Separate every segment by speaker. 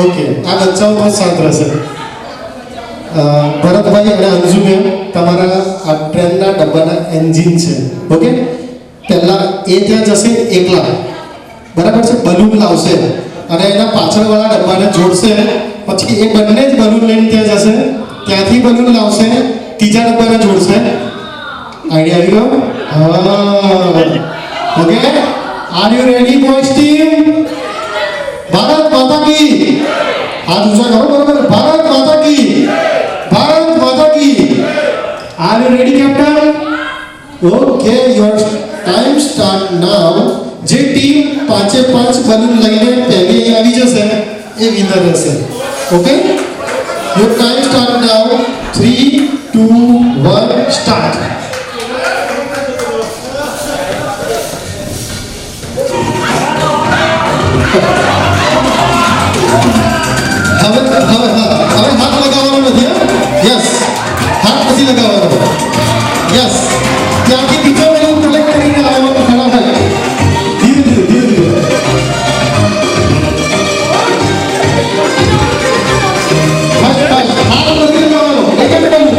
Speaker 1: Okay, આ બચ્ચાઓ બહુ શાંત રહેશે. ભરતભાઈ અને અંજુબેન તમારા આ ટ્રેનના ડબ્બાના એન્જિન છે. ઓકે, પહેલા એ ત્યાં જશે એકલા, બરાબર છે, બલૂન લાવશે અને એના પાછળવાળા ડબ્બાને જોડશે. પછી એ બંને જ બલૂન લઈને ત્યાં જશે, ત્યાંથી બલૂન લાવશે, ત્રીજા ડબ્બાને જોડશે. આઈડિયા આવી ગયો? હા. Okay, R you ready boys team? Bharat માતા કી. હાથ ઊંચા કરો, બરાબર. ભારત માતા કી. ભારત માતા કી. Are you ready captain? Okay, your time start now. જે ટીમ 5 બલૂન લઈને પહેલી આવી જશે એ વિનર રહેશે. Okay, your time start now. 3, 2, 1 start. હવે હાથ લગાવવાનો નથી. યસ, હાથ નથી લગાવવાનો. યસ, ત્યાંથી બીજો બલૂન કલેક્ટ કરીને આવવાનો. ખરા થાય ધીરે ધીરે. હાથ નથી લગાવવાનો. એક જ બલૂન.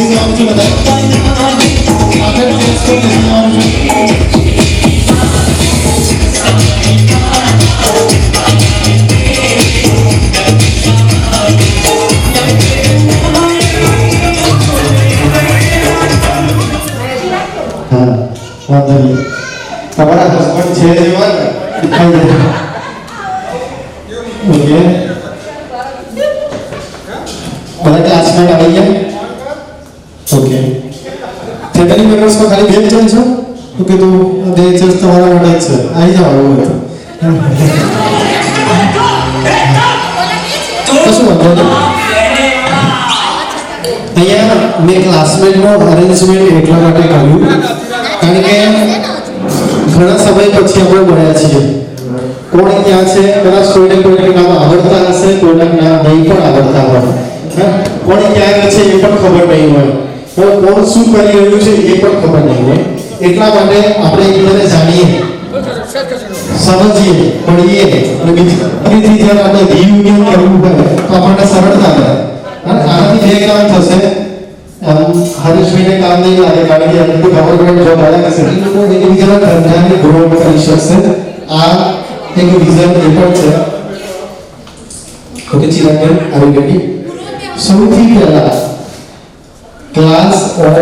Speaker 1: બેસી જવાનું છે બધા આગળ ટેસ્ટ પર બેસી જવાનું છે હા વાંધો નહીં તમારા હસબન્ડ છે જેવા ઓકે બધા ક્લાસમેટ આવી ગયા ઓકે ફેમિલી મેમ્બર્સમાં ખાલી બે જ જણ છો તો કીધું બે જણ તમારા માટે જ છે આવી જાઓ એવું હતું કશું વાંધો નહીં અહીંયા મેં ક્લાસમેટનું અરેન્જમેન્ટ એટલા માટે કર્યું કારણ કે ઘણા સમય પછી આપણે મળ્યા છીએ કોણ ક્યાં છે કદાચ કોઈને નામ આવડતા હશે કોઈના નામ નહીં પણ આવડતા હોય કોણ ક્યાં છે એ પણ ખબર નહીં હોય કોણ શું કરી રહ્યું છે એ પણ ખબર નહીં હોય એટલા માટે આપણે એકબીજાને જાણીએ સમજીએ પડીએ અને બીજી જ્યારે આપણે રિયુનિયન કરવું હોય તો આપણને સરળતા રહે આનાથી બે કામ થશે હરીશભાઈને કામ નહીં લાગે કારણ કે ગવર્મેન્ટ જોબ અલગ હશે એ લોકો એકબીજાના ધંધાને ગ્રો કરી શકશે આ એક વિઝન એ પણ છે ઓકે ચિરાગભાઈ આવી ગઈ સૌથી પહેલા ક્લાસ ઓફ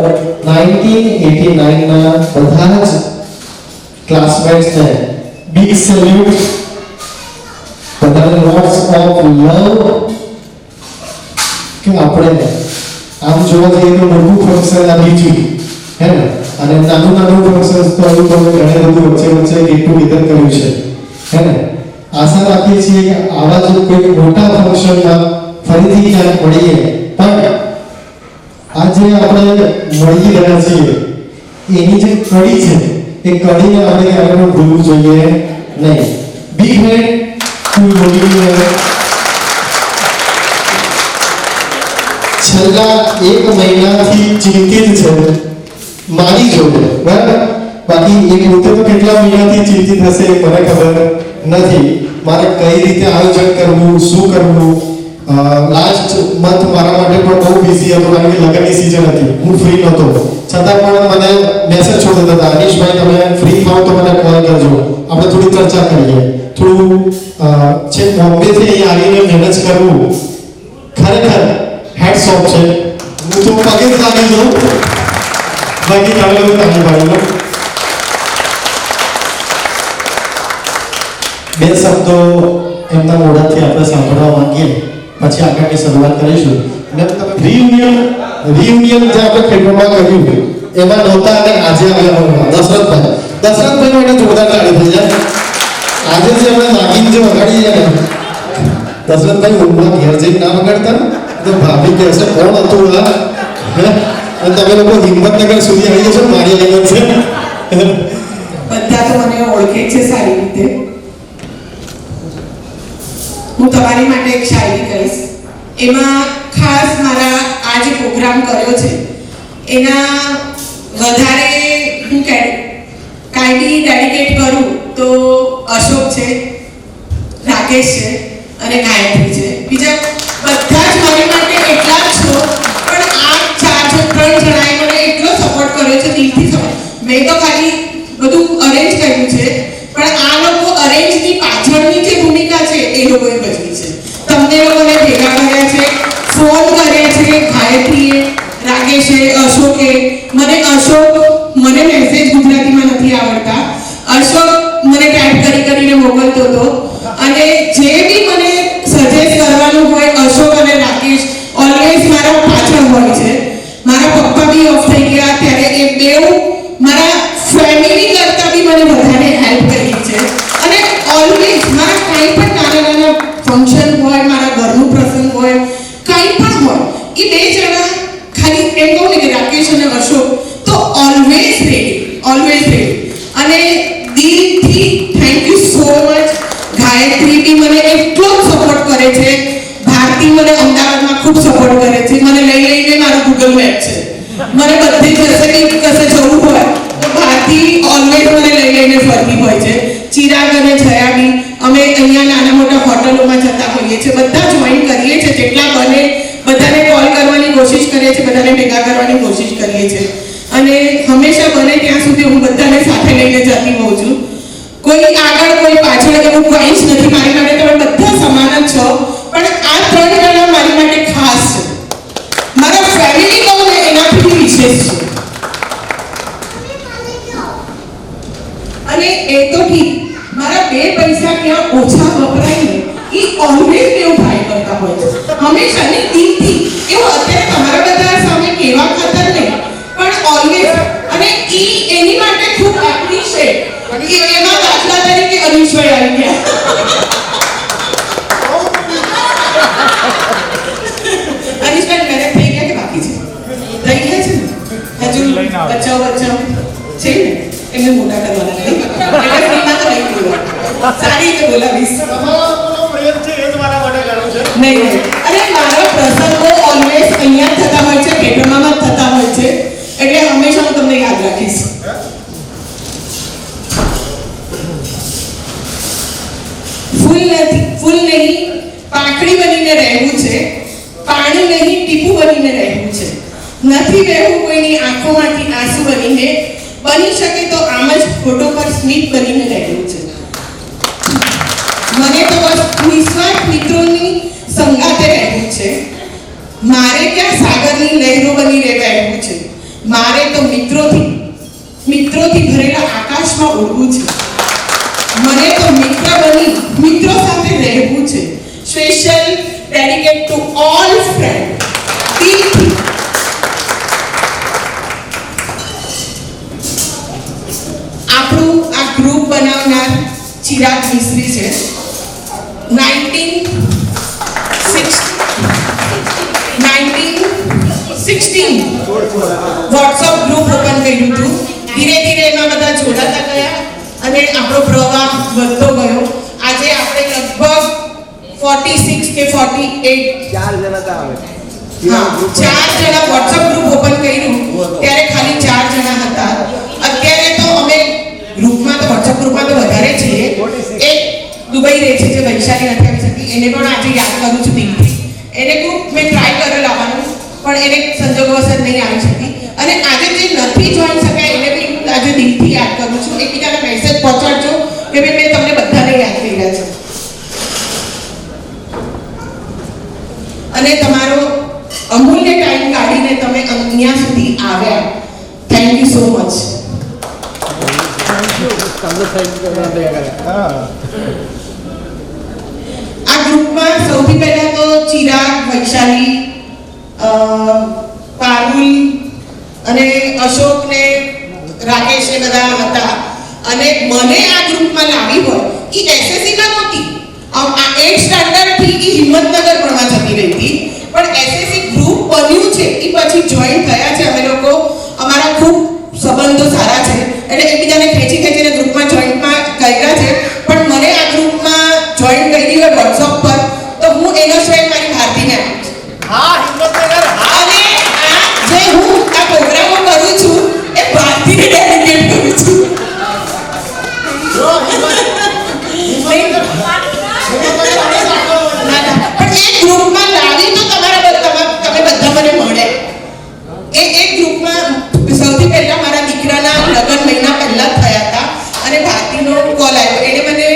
Speaker 1: 1989 ના બધા જ ક્લાસમેટ્સને બિગ સેલ્યુટ બધાને લોટ્સ ઓફ લવ કે આપણે આમ જોવા જઈએ તો મોટું ફંક્શન આ બીજું હે ને અને નાનું ફંક્શન તો એવું તો ઘણી બધું વચ્ચે ગેટ ટુગેધર કર્યું છે હે ને આશા રાખીએ છીએ કે આવા જ કોઈ મોટા ફંક્શનમાં ફરીથી ક્યાંક મળીએ પણ આજે આપણે મળી રહ્યા છીએ એની જે કડી છે એ કડીને આપણે ક્યારે પણ ભૂલવું જોઈએ નહીં બિગ હેન્ડ ટુ યોગી છેલ્લા 1 મહિનાથી ચિંતિત છે મારી જોડે બરાબર બાકી એ પોતે તો કેટલા મહિનાથી ચિંતિત હશે એ મને ખબર નથી મારે કઈ રીતે આયોજન કરવું શું કરવું લાસ્ટ મંથ મારા માટે પણ બહુ બિઝી હતો કારણ કે લગ્નની સીઝન હતી હું ફ્રી નહોતો છતાં પણ મને મેસેજ છોડતા હતા અનીશભાઈ તમે ફ્રી થાવ તો મને કોલ કરજો આપણે થોડી ચર્ચા કરીએ થોડું છે બોમ્બેથી અહીં આવીને મેનેજ કરવું ખરેખર હેડ્સ ઓફ છે હું તો પગે જ લાગી જાઉં બાકી તમે લોકો તાળી પાડી લો બે શબ્દો એમના મોઢાથી આપણે સાંભળવા માંગીએ પછી આગળની શરૂઆત કરીશું અને રિયુનિયન જે આપણે ફિલ્મમાં કર્યું એમાં નહોતા અને આજે આવ્યા દશરથભાઈ માટે જોરદાર તાળી થઈ જાય આજે જે આપણે નાગીન જે વગાડીએ ને દશરથભાઈ ઊંઘમાં ઘેર જઈને ના વગાડતા તો ભાભી કહેશે કોણ હતું આ અને તમે લોકો હિંમતનગર સુધી આવી જશો મારી આગળ છે
Speaker 2: બધા તો મને ઓળખે છે સારી રીતે હું તમારી માટે એક શાયરી કહીશ એમાં ખાસ મારા આ જે પ્રોગ્રામ કર્યો છે એના વધારે હું કાઇન્ડલી ડેડિકેટ કરું તો અશોક છે રાકેશ છે અને ગાયત્રી છે બીજા બધા જ મારી માટે એટલા જ છો પણ આ 3 જણાએ મને એટલો સપોર્ટ કર્યો છે દિલથી સપોર્ટ મેં તો ખાલી બધું અરેન્જ કર્યું છે પણ આ લોકો અરેન્જની પાછળની જે ભૂમિકા છે એ લોકોએ ભજવી છે તમને લોકોને ભેગા કર્યા છે ફોન કર્યા છે ગાયત્રીએ રાકેશે અશોકે મને મેસેજ ગુજરાતીમાં નથી આવડતા અશોક મને ટાઈપ કરીને મોકલતો હતો અને જે બી મને સજેસ્ટ કરવાનું હોય અશોક અને રાકેશ ઓલવેઝ મારા પાછળ હોય છે મારા પપ્પા બી ઓફ થઈ ગયા ત્યારે એ બેઉ મારા ફેમિલી કરતા બી મને વધારે હેલ્પ કરી છે અને ઓલવેઝ મારા કંઈ પણ નાના ફંક્શન હોય મારા ઘરનું પ્રસંગ હોય કંઈ પણ હોય એ બે જણા ખાલી એમ કહું ને કે રાકેશ અને અશોક તો ઓલવેઝ રેડી અને દિલથી thank you so much Gayatri બી મને એટલો સપોર્ટ કરે છે ભારતી મને અમદાવાદમાં ખૂબ સપોર્ટ કરે છે મને લઈને મારું ગૂગલ મેપ છે મને બધી જશે કે કશે જવું હોય તો ભારતી ઓલવેઝ મને લઈને ફરતી હોય છે ચિરાગ અને જયા બી અમે અહીંયા નાના મોટા હોટલોમાં જતા હોઈએ છીએ બધા જોઈન કરીએ છીએ જેટલા બને બધાને કોલ કરવાની કોશિશ કરીએ છીએ બધાને ભેગા કરવાની કોશિશ કરીએ છીએ અને હંમેશા બને ત્યાં સુધી હું બધાને સાથે લઈને જતી હોઉં છું. કોઈ આગળ કોઈ પાછળ એવું કોઈ જ નથી. મારી માટે તમે બધા સમાન જ છો, પણ આ 3 જણા મારી માટે ખાસ છે. મારા ફેમિલી કહું ને એનાથી વિશેષ છે. અને એ તો ઠીક, મારા 2 પૈસા ક્યાં ઓછા વપરાય ને એ ઓલવેઝ એવું ટ્રાય કરતા હોય છે હંમેશા ને દિલથી. એવું અત્યારે તમારા બધા સામે કેવા ખાતર નહીં, પણ ઓલવેઝ. અને એની માટે ખૂબ એપ્રિશિએટ કે એમાં દાખલા તરીકે અનિશ્વર આવી ગયા. અનિશ્વર મેરેજ થઈ ગયા કે બાકી છે? થઈ ગયા છે ને? હજુ બચ્ચાઓ છે ને, એમને મોટા કરવાના નહીં. એટલે ફ્રીમાં તો નહીં બોલવા, સારી રીતે બોલાવીશ. નહીં. અને મારા પ્રસંગો ઓલવેઝ અહીંયા થતા હોય છે, પેટરમામાં જ થતા હોય છે, એટલે હંમેશા હું તમને યાદ રાખીશ. ફૂલ નહીં પાંખડી બનીને રહેવું છે, પાણી નહીં ટીપું બનીને રહેવું છે, નથી રહેવું કોઈની આંખોમાંથી આંસુ બનીને, બની શકે તો આમ જ ફોટો પર સ્મિત બનીને રહેવું છે. મને તો બસ નિસ્વાર્થ મિત્રોની સંગાતે રહેવું છે. મારે ક્યાં સાગરની લહેરો બની રહેવું છે. મારે તો મિત્રોથી ભરેલા આકાશમાં ઉડવું છે. મને તો મિત્ર બની મિત્રો સાથે રહેવું છે. Special dedicate to all friend. દિલથી. આપણું આ ગ્રુપ બનાવનાર ચિરાગ મિસ્ત્રી છે. 1916 વોટ્સઅપ ગ્રુપ ઓપન કર્યું હતું. ધીરે ધીરે એમાં બધા જોડાતા ગયા અને આપણો પ્રવાહ વધતો ગયો. આજે આપણે લગભગ 46 કે 48
Speaker 3: 4 જણા તો આવે.
Speaker 2: 4 જણા વોટ્સઅપ ગ્રુપ ઓપન કર્યું ત્યારે ખાલી 4 જણા હતા. અત્યારે તો અમે ગ્રુપમાં તો વોટ્સઅપ ગ્રુપમાં તો વધારે છીએ. એક દુબઈ રહે છે જે વૈશાલી નથી આવી શકતી, એને પણ આજે યાદ કરું છું દિલથી. એને ગ્રુપ મેં ટ્રાય કર્યો લાવવાનું, પણ એને સંજોગવશ નહીં આવી શકી. અને આજે જે નથી જોઈ શકાય એને બી આજે દિલથી યાદ કરું છું. એકબીજાને મેસેજ પહોંચાડજો કે ભાઈ મેં તમને બધાને યાદ કર્યા છે. અને તમારો અમૂલ્ય ટાઈમ કાઢીને તમે અહીંયા સુધી આવ્યા. Thank you so much. આ ગ્રુપમાં સૌથી પહેલા તો ચિરાગ, વૈશાલી, પારુલ અને અશોક ને રાકેશ ને બધા હતા. અને મને આ ગ્રુપમાં લાવી હોય એ એસએસસી માં નહોતી. આ 8 સ્ટાન્ડર્ડ થી એ હિંમતનગર ભણવા જતી રહી હતી, પણ એસએસસી ગ્રુપ બન્યું છે એ પછી જોઈન થયા છે અમે લોકો. અમારા ખૂબ સંબંધો સારા છે એટલે એકબીજાને ખેંચીને ગ્રુપમાં જોઈનમાં કર્યા છે. પણ મને આ ગ્રુપમાં જોઈન કરી હોય વોટ્સઅપ પર તો હું એનો શ્રેય મારી ભારતીને આપીશ. અને આ જે હું આ પ્રોગ્રામો કરું છું એ ભારતીને ડેડિકેટ કરું છું. પણ એ ગ્રુપમાં લાવી તો તમે બધા મને મળે. એ ગ્રુપમાં સૌથી પહેલા મારા દીકરાના લગ્ન મહિના પહેલા થયા હતા અને ભારતીનો કોલ આવ્યો. એને મને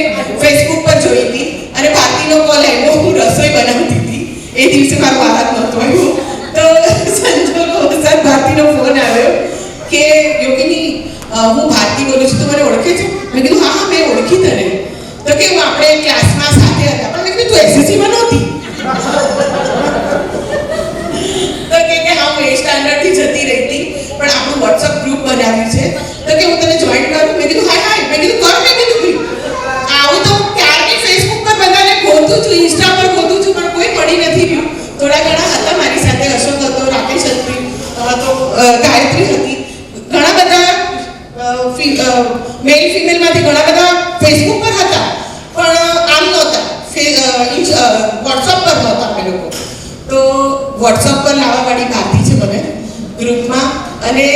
Speaker 2: ફેસબુક પર જોઈ હતી અને ભારતીનો કોલ આવ્યો. હું રસોઈ બનાવતી હતી એ દિવસે, મારો વાર જ નહોતો આવ્યો. તો સંજોગોવશ ભારતીનો ફોન આવ્યો કે યોગીની હું ભારતી બોલું છું, તો મને ઓળખે છે? મેં કીધું હા હા મેં ઓળખી તને. તો કે હું આપણે ક્લાસમાં સાથે હતા, પણ મેં કીધું તું એસએસસીમાં નહોતી. તો કે હા હું 8 સ્ટાન્ડર્ડથી જતી રહી હતી, પણ આપણું વોટ્સઅપ ગ્રુપ બનાવ્યું છે તો કે હું તને જોઈન કરું. મેં કીધું હા હા. મેં કીધું કર. મેં કીધું આવું તો ક્યારની ફેસબુક પર બધાને ગોતું છું, ઇન્સ્ટા પર ગોતું છું, પણ કોઈ મળી નથી રહ્યું. થોડા ઘણા હતા મારી સાથે, અશોક હતો, રાકેશ હતી, તો ગાયત્રી હતી. ઘણા બધા મેલ ફિમેલમાંથી ઘણા બધા ફેસબુક પર હતા, પણ આમ નહોતા, વોટ્સઅપ પર નહોતા અમે લોકો. તો વોટ્સઅપ પર લાવવાવાળી ભારતી છે મને ગ્રુપમાં. અને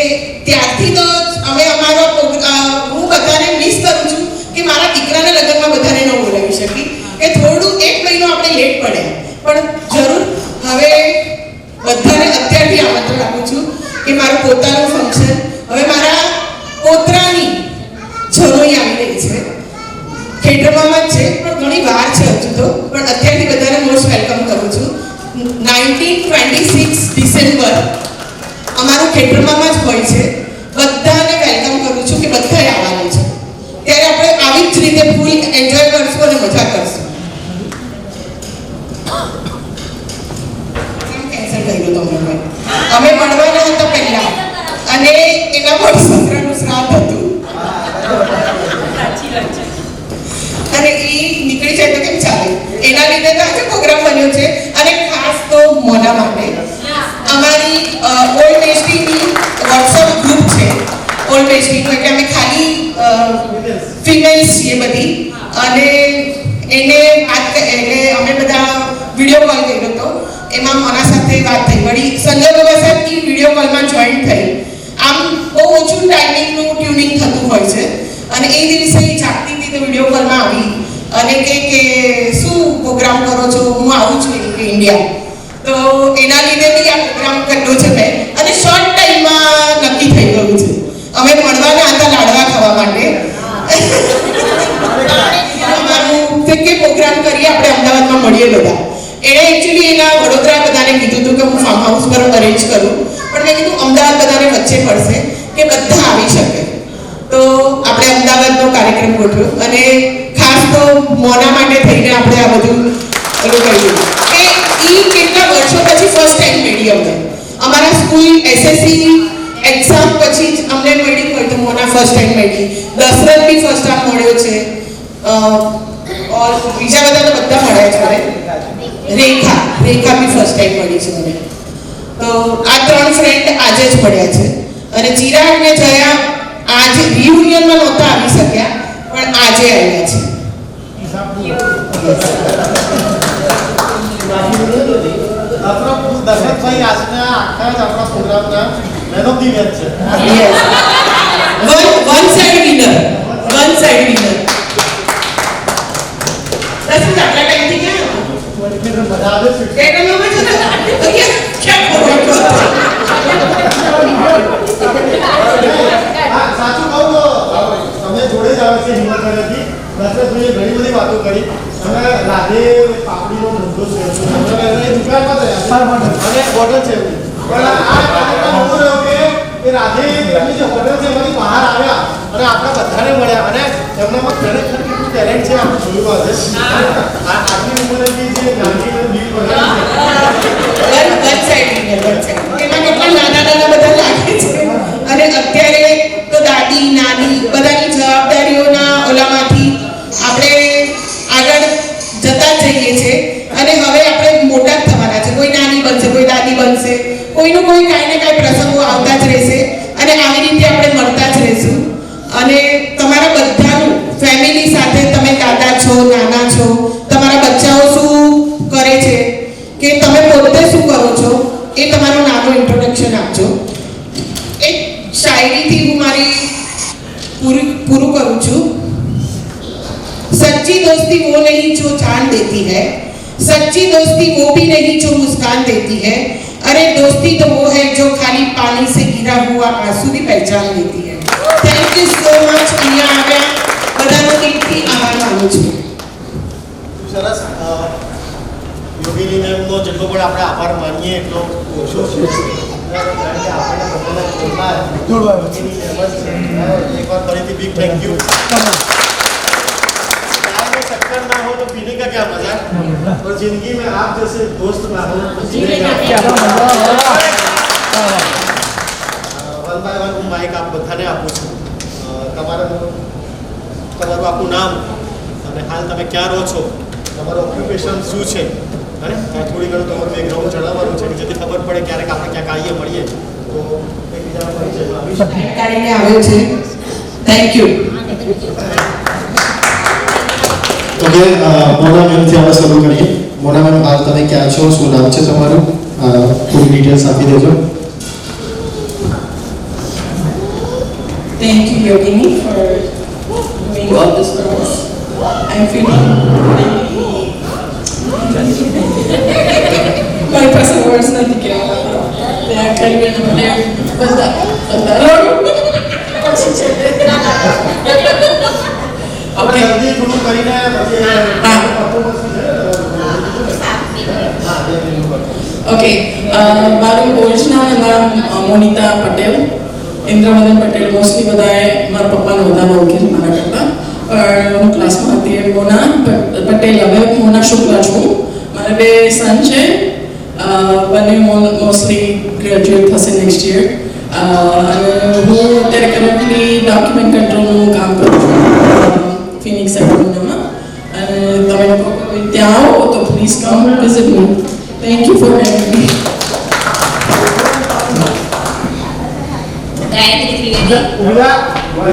Speaker 2: ત્યારથી તો અમે અમારો હું બધાને મિસ કરું છું કે મારા દીકરાના લગ્નમાં બધાને ન બોલાવી શકી, કે થોડું 1 મહિનો આપણે લેટ પડે, પણ જરૂર હવે બધાને અત્યારથી આમંત્રણ આપું છું કે મારું પોતાનું ફંક્શન હવે મારા પોતરાની જરોઈ આવી રહી છે. ખેતરમાં જ છે પણ ઘણી વાર છે હજુ તો, પણ અત્યારથી બધાને મોસ્ટ વેલકમ કરું છું. 1926 ડિસેમ્બર અમારું ખેતરમાં જ હોય છે. બધાને વેલકમ કરું છું કે બધાએ આવવાનું છે. ત્યારે આપણે આવી જ રીતે ફૂલ એન્જોય કરશું અને મજા કરશું. કેન્સલ થઈ ગયું તમને. અમે મળવાના હતા પહેલા અને એના પર સત્રનું શ્રાદ્ધ હતું અને એ નીકળી જાય તો કેમ ચાલે. એના લીધે તો આજે પ્રોગ્રામ બન્યો છે અને ખાસ તો મોના માટે અમારી ઓલ્ડ એસટીની વોટ્સઅપ ગ્રુપ છે. ઓલ્ડ એસટીનું એટલે અમે ખાલી ફિમેલ્સ છીએ બધી અને એને એટલે અમે બધા વિડીયો કોલ કર્યો હતો. એમાં મોના સાથે વાત થઈ. વળી સંજય બાબા સાહેબ એ વિડીયો કોલમાં જોઈન થઈ. આમ બહુ ઓછું ટાઈમિંગનું ટ્યુનિંગ થતું હોય છે અને એ દિવસે જાગતી હતી તો વિડીયો કોલમાં આવી અને કે શું પ્રોગ્રામ કરો છો? હું આવું છું ઇન્ડિયા. તો એના લીધે બી આ પ્રોગ્રામ કર્યો છે મેં અને શોર્ટ ટાઈમમાં નક્કી થઈ ગયું છે. અમે મળવાના હતા લાડવા ખાવા માટે. અમારું કે પ્રોગ્રામ કરીએ આપણે અમદાવાદમાં મળીએ બધા. એણે એકચ્યુઅલી એના વડોદરા બધાને કીધું હતું કે હું ફાર્મ હાઉસ પર અરેન્જ કરું, પણ મેં કીધું અમદાવાદ બધાને વચ્ચે પડશે કે બધા આવી શકે. તો આપણે અમદાવાદનો કાર્યક્રમ ગોઠવ્યો અને ખાસ તો મોના માટે થઈને આપણે આ બધું ઓલું કર્યું કે એ કેટલા વર્ષો પછી ફર્સ્ટ ટાઈમ મળી અમને. અમારા સ્કૂલ એસએસસી એક્ઝામ પછી જ અમને મળી હોય તો મોના ફર્સ્ટ ટાઈમ મળી. દશરથ બી ફર્સ્ટ ટાઈમ મળ્યો છે ઓર બીજા બધા તો બધા મળ્યા છે. રેખા બી ફર્સ્ટ ટાઈમ મળી છે મને. તો આ ત્રણ ફ્રેન્ડ આજે જ મળ્યા છે અને ચિરાગ ને જયા આજે રિયુનિયનમાં નહોતા આવી શક્યા પણ આજે આવ્યા છે.
Speaker 3: દશરથભાઈ આજના આખા જ આપણા પ્રોગ્રામના મેન ઓફ ધી મેચ છે.
Speaker 2: One side winner. દશરથ આટલા ટાઈમથી ક્યાં
Speaker 3: મજા આવે છે.
Speaker 2: કેટલોમાં જ હતા. ક્યાં ખબર
Speaker 3: સાચું કહું તો તમે જોડે જ આવે છે હિંમતનગરથી. દશરથભાઈએ ઘણી બધી વાતો કરી. અમે રાધે પાપડીનો ધંધો છે દુકાનમાં અને હોટલ છે પણ આ કાર્યક્રમ એવો રહ્યો કે રાધે એમની જે હોટલ છે એમાંથી બહાર આવ્યા અને આપણા બધાને મળ્યા અને એમનામાં ખરેખર કેટલું ટેલેન્ટ છે આપણે જોયું આજે. આટલી ઉંમરે જે ગાંધી બિલ બનાવ્યું
Speaker 2: એમાં કેટલા નાના બધા લાગે છે અને અત્યારે તો દાદી નાની બધાની જવાબદારીઓના ઓલામાંથી આપણે આગળ જતા જ જઈએ છીએ અને હવે આપણે મોટા જ થવાના છે. કોઈ નાની બનશે, કોઈ દાદી બનશે, કોઈનું કોઈ કાંઈ ને કાંઈ પ્રસંગો આવતા જ રહેશે અને આવી રીતે આપણે મળતા જ રહીશું. અને તમારા બધાનું ફેમિલી સાથે તમે દાદા છો, નાના છો, તમારા બચ્ચાઓ શું કરે છે કે તમે પોતે શું કરો છો એ તમારું નાનું ઇન્ટ્રોડક્શન આપજો. એક શાયરીથી હું મારી પૂરું કરું છું. सच्ची दोस्ती वो नहीं जो जान देती है, सच्ची दोस्ती वो भी नहीं जो मुस्कान देती है, अरे दोस्ती तो वो है जो खाली पानी से गिरा हुआ आंसू भी पहचान लेती है. Thank you so much. અહીંયા આવ્યા બધાનો દિલથી આભાર માનું છું.
Speaker 3: સરસ. યોગીની મેમનો જેટલો પણ આપણે આભાર માનીએ એટલો ઓછો છે. કારણ કે આપણે બધાના એકવાર ફરીથી બિગ થેન્ક યુ. चक्कर ना हो तो पीने का क्या मजा है और जिंदगी में आप जैसे दोस्त ना हो तो जीने का क्या मजा. वन बाय वन હું માઇક આપ બધાને આપું છું. તમારું આખું નામ અને હાલ તમે ક્યાં રહો છો, તમારું ઓક્યુપેશન શું છે અને થોડી ઘણું તમારું બેકગ્રાઉન્ડ જણાવવાનું છે જેથી ખબર પડે ક્યારેક આપણે ક્યાંક આવીએ મળીએ તો એકબીજાના પરિચયમાં આવી શકે.
Speaker 2: કરીને આવ્યો છે. Thank you.
Speaker 1: ઓકે, મોના મેમથી આપણે શરૂ કરીએ. મોના મેમ, હાલ તમે ક્યાં છો, શું નામ છે તમારું, પૂરી ડિટેલ્સ આપી દેજો.
Speaker 2: Thank you, Yogini, for doing all this for us. I'm feeling my personal words not to get out.
Speaker 4: ત્યાં કરીને મને બધા
Speaker 3: આપણે જલ્દી થોડું કરીને પછી
Speaker 4: હા.
Speaker 3: performance છે. હા, 2 મિનિટ પર.
Speaker 4: ઓકે મારું ઓરિજિનલ નામ મોનિતા પટેલ. ઇન્દ્રવદન પટેલ મોસ્ટલી બધાએ મારા પપ્પાને વધારે ઓળખે છે મારા કરતાં. પણ હું ક્લાસમાં હતી મોના પટેલ, હવે મોના શુક્લા છું. મારે 2 સન છે, બંને મોસ્ટલી ગ્રેજ્યુએટ થશે નેક્સ્ટ યર. અને હું અત્યારે કરન્ટલી ડોક્યુમેન્ટ કંટ્રોલનું કામ કરું છું ફિનિક્સ એગ્રોમાં. અને તમે લોકો ત્યાં આવો તો please come visit me. Thank you for having me.
Speaker 5: Gayatri Trivedi.
Speaker 3: ઉલા.
Speaker 5: હું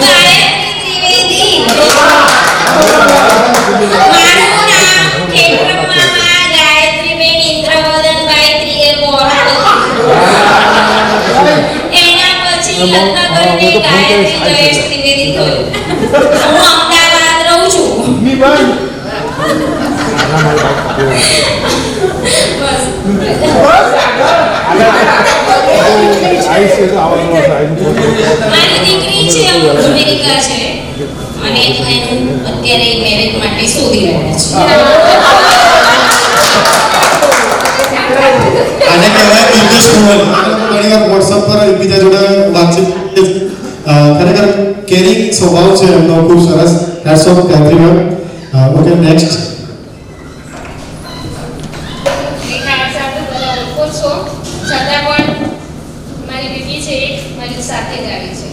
Speaker 5: ગાયત્રી ત્રિવેદી. મારું નામ ખેડબ્રહ્મામાં ગાયત્રીબેન ઇન્દ્રવદનભાઈ એના પછી લગ્ન કરીને ગાયત્રી જયેશ ત્રિવેદી થયું. હું અમદાવાદ રહું છું. બસ. મારી દીકરી છે અમેરિકા છે અને એનું અત્યારે મેરેજ માટે શોધી રહ્યા
Speaker 1: આને કહેવાય બિઝનેસ વુમન. ઘણી વાર વોટ્સઅપ પર એકબીજા જોડે વાતચીત કરીએ છીએ. ખરેખર કેરિંગ સ્વભાવ છે એમનો, ખૂબ સરસ. Hats of Gayatri ma'am. Okay, next.
Speaker 5: છતાં પણ મારી દીકરી છે મારી સાથે જ આવી છે.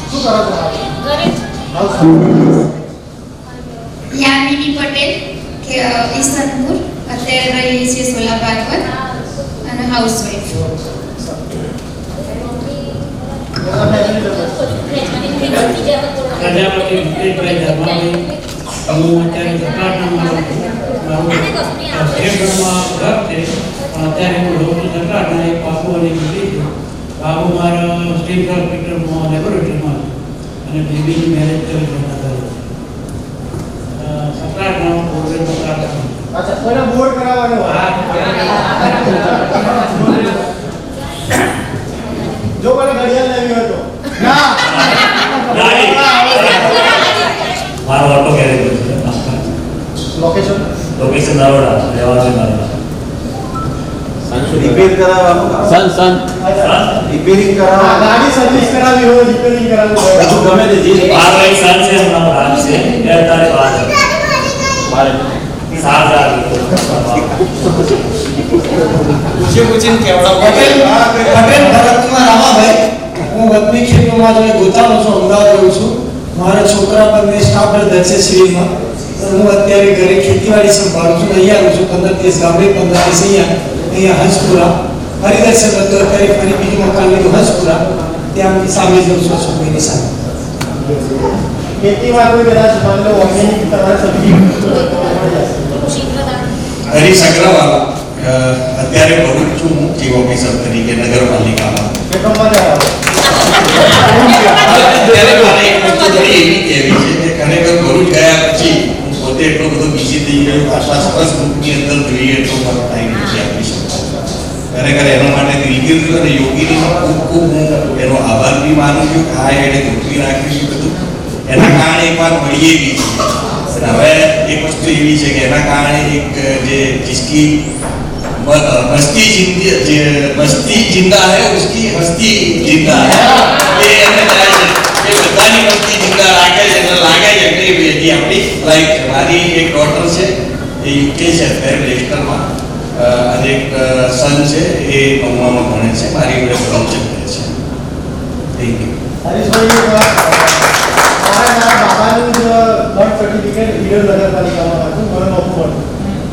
Speaker 3: શું કરો છો?
Speaker 5: ઘરે
Speaker 6: યામિની પટેલ કે ઈસનપુર, અત્યારે રહીએ છીએ સોલા પાર્કર અને હાઉસવાઈફ.
Speaker 7: પ્રજાપતિ વિપરીતભાઈ ધર્માભાઈ. હું અત્યારે જકાતનામાં રહું છું. મારું ખેડબ્રહ્મા ઘર છે, પણ અત્યારે હું રહું છું જકાતના. એક બાપુ અને દીકરી છે. બાપુ મારા સ્ટીમ હોસ્પિટલમાં લેબોરેટરીમાં છે અને બેબીની મેરેજ કરી જતા સકાતનામાં પ્રોગ્રામ સકાતનામાં.
Speaker 3: અચ્છા, કોઈને બોર્ડ કરાવવાનો હોય? જો કોઈને ઘડિયાળ લેવી હોય તો. ના.
Speaker 8: મારો ઓટો કેરી છે.
Speaker 3: લોકેશન
Speaker 8: લોકેશન નરોડા, રહેવાનું નરોડા.
Speaker 9: રિપેર કરાવવાનું રિપેરિંગ
Speaker 3: હા,
Speaker 9: કરાવવાનું
Speaker 3: ગાડી સર્વિસ કરાવી હોય, રિપેરિંગ કરાવવું હોય.
Speaker 9: બધું ગમે તે જે
Speaker 8: મારો એક સન છે, હમણાં બ્રાન્ચ છે, એ અત્યારે બહાર છે.
Speaker 9: મારે
Speaker 8: 7,000
Speaker 10: પટેલ ભરતકુમાર રામાભાઈ. હું વતની ખેતરમાં જોઈ ગોતાનો છું, અમદાવાદ રહું છું. મારા છોકરા બંને સ્ટાફ બ્રધર છે સિવિલમાં. હું અત્યારે ઘરે ખેતીવાડી સંભાળું છું. અહીંયા રહું છું 15-30 ગામડે, 15-30 અહીંયા હંસપુરા. હરિદર્શન હતું, અત્યારે ફરી બીજું મકાન લીધું હંસપુરા. ત્યાં સામે જઉં છું છોકરીની સાથે.
Speaker 3: ખેતીમાં કોઈ કદાચ માની લો ઓર્ગેનિક તમારે સબ્જી
Speaker 9: હરીશ અગ્રવાલ અત્યારે ભરું છું ચીફ ઓફિસર તરીકે નગરપાલિકામાં.
Speaker 3: ખેતરમાં જાઓ.
Speaker 9: અત્યારે મારે એક વસ્તુ થોડી એવી કહેવી છે કે ખરેખર ભરૂચ ગયા પછી હું પોતે એટલો બધો બીજી થઈ ગયો, આટલા સરસ ગ્રુપની અંદર જોઈએ એટલો મારો ટાઈમ નથી આપી શકતો. ખરેખર એના માટે દિલગીર અને યોગીની ખૂબ ખૂબ હું એનો આભાર બી માનું છું કે આ એને ગોઠવી રાખ્યું છે બધું. એના કારણે એક વાર મળીએ બી છીએ. હવે એક વસ્તુ એવી છે કે એના કારણે એક જે जिसकी मस्ती जिंदा है उसकी हस्ती जिंदा है એ એને થાય છે કે બધાની મસ્તી જિંદા રાખે છે એટલે લાગે છે કે એ બેટી આપણી લાઈફ છે. મારી એક ડોટર છે એ યુકે છે અત્યારે લેસ્ટરમાં અને એક સન છે એ 9માં ભણે છે. મારી જોડે ભણશે છે. Thank you.
Speaker 3: હરીશભાઈ મારા બાબાનું જ બર્થ સર્ટિફિકેટ ઈડર નગરપાલિકામાં હતું. મને નહોતું મળતું,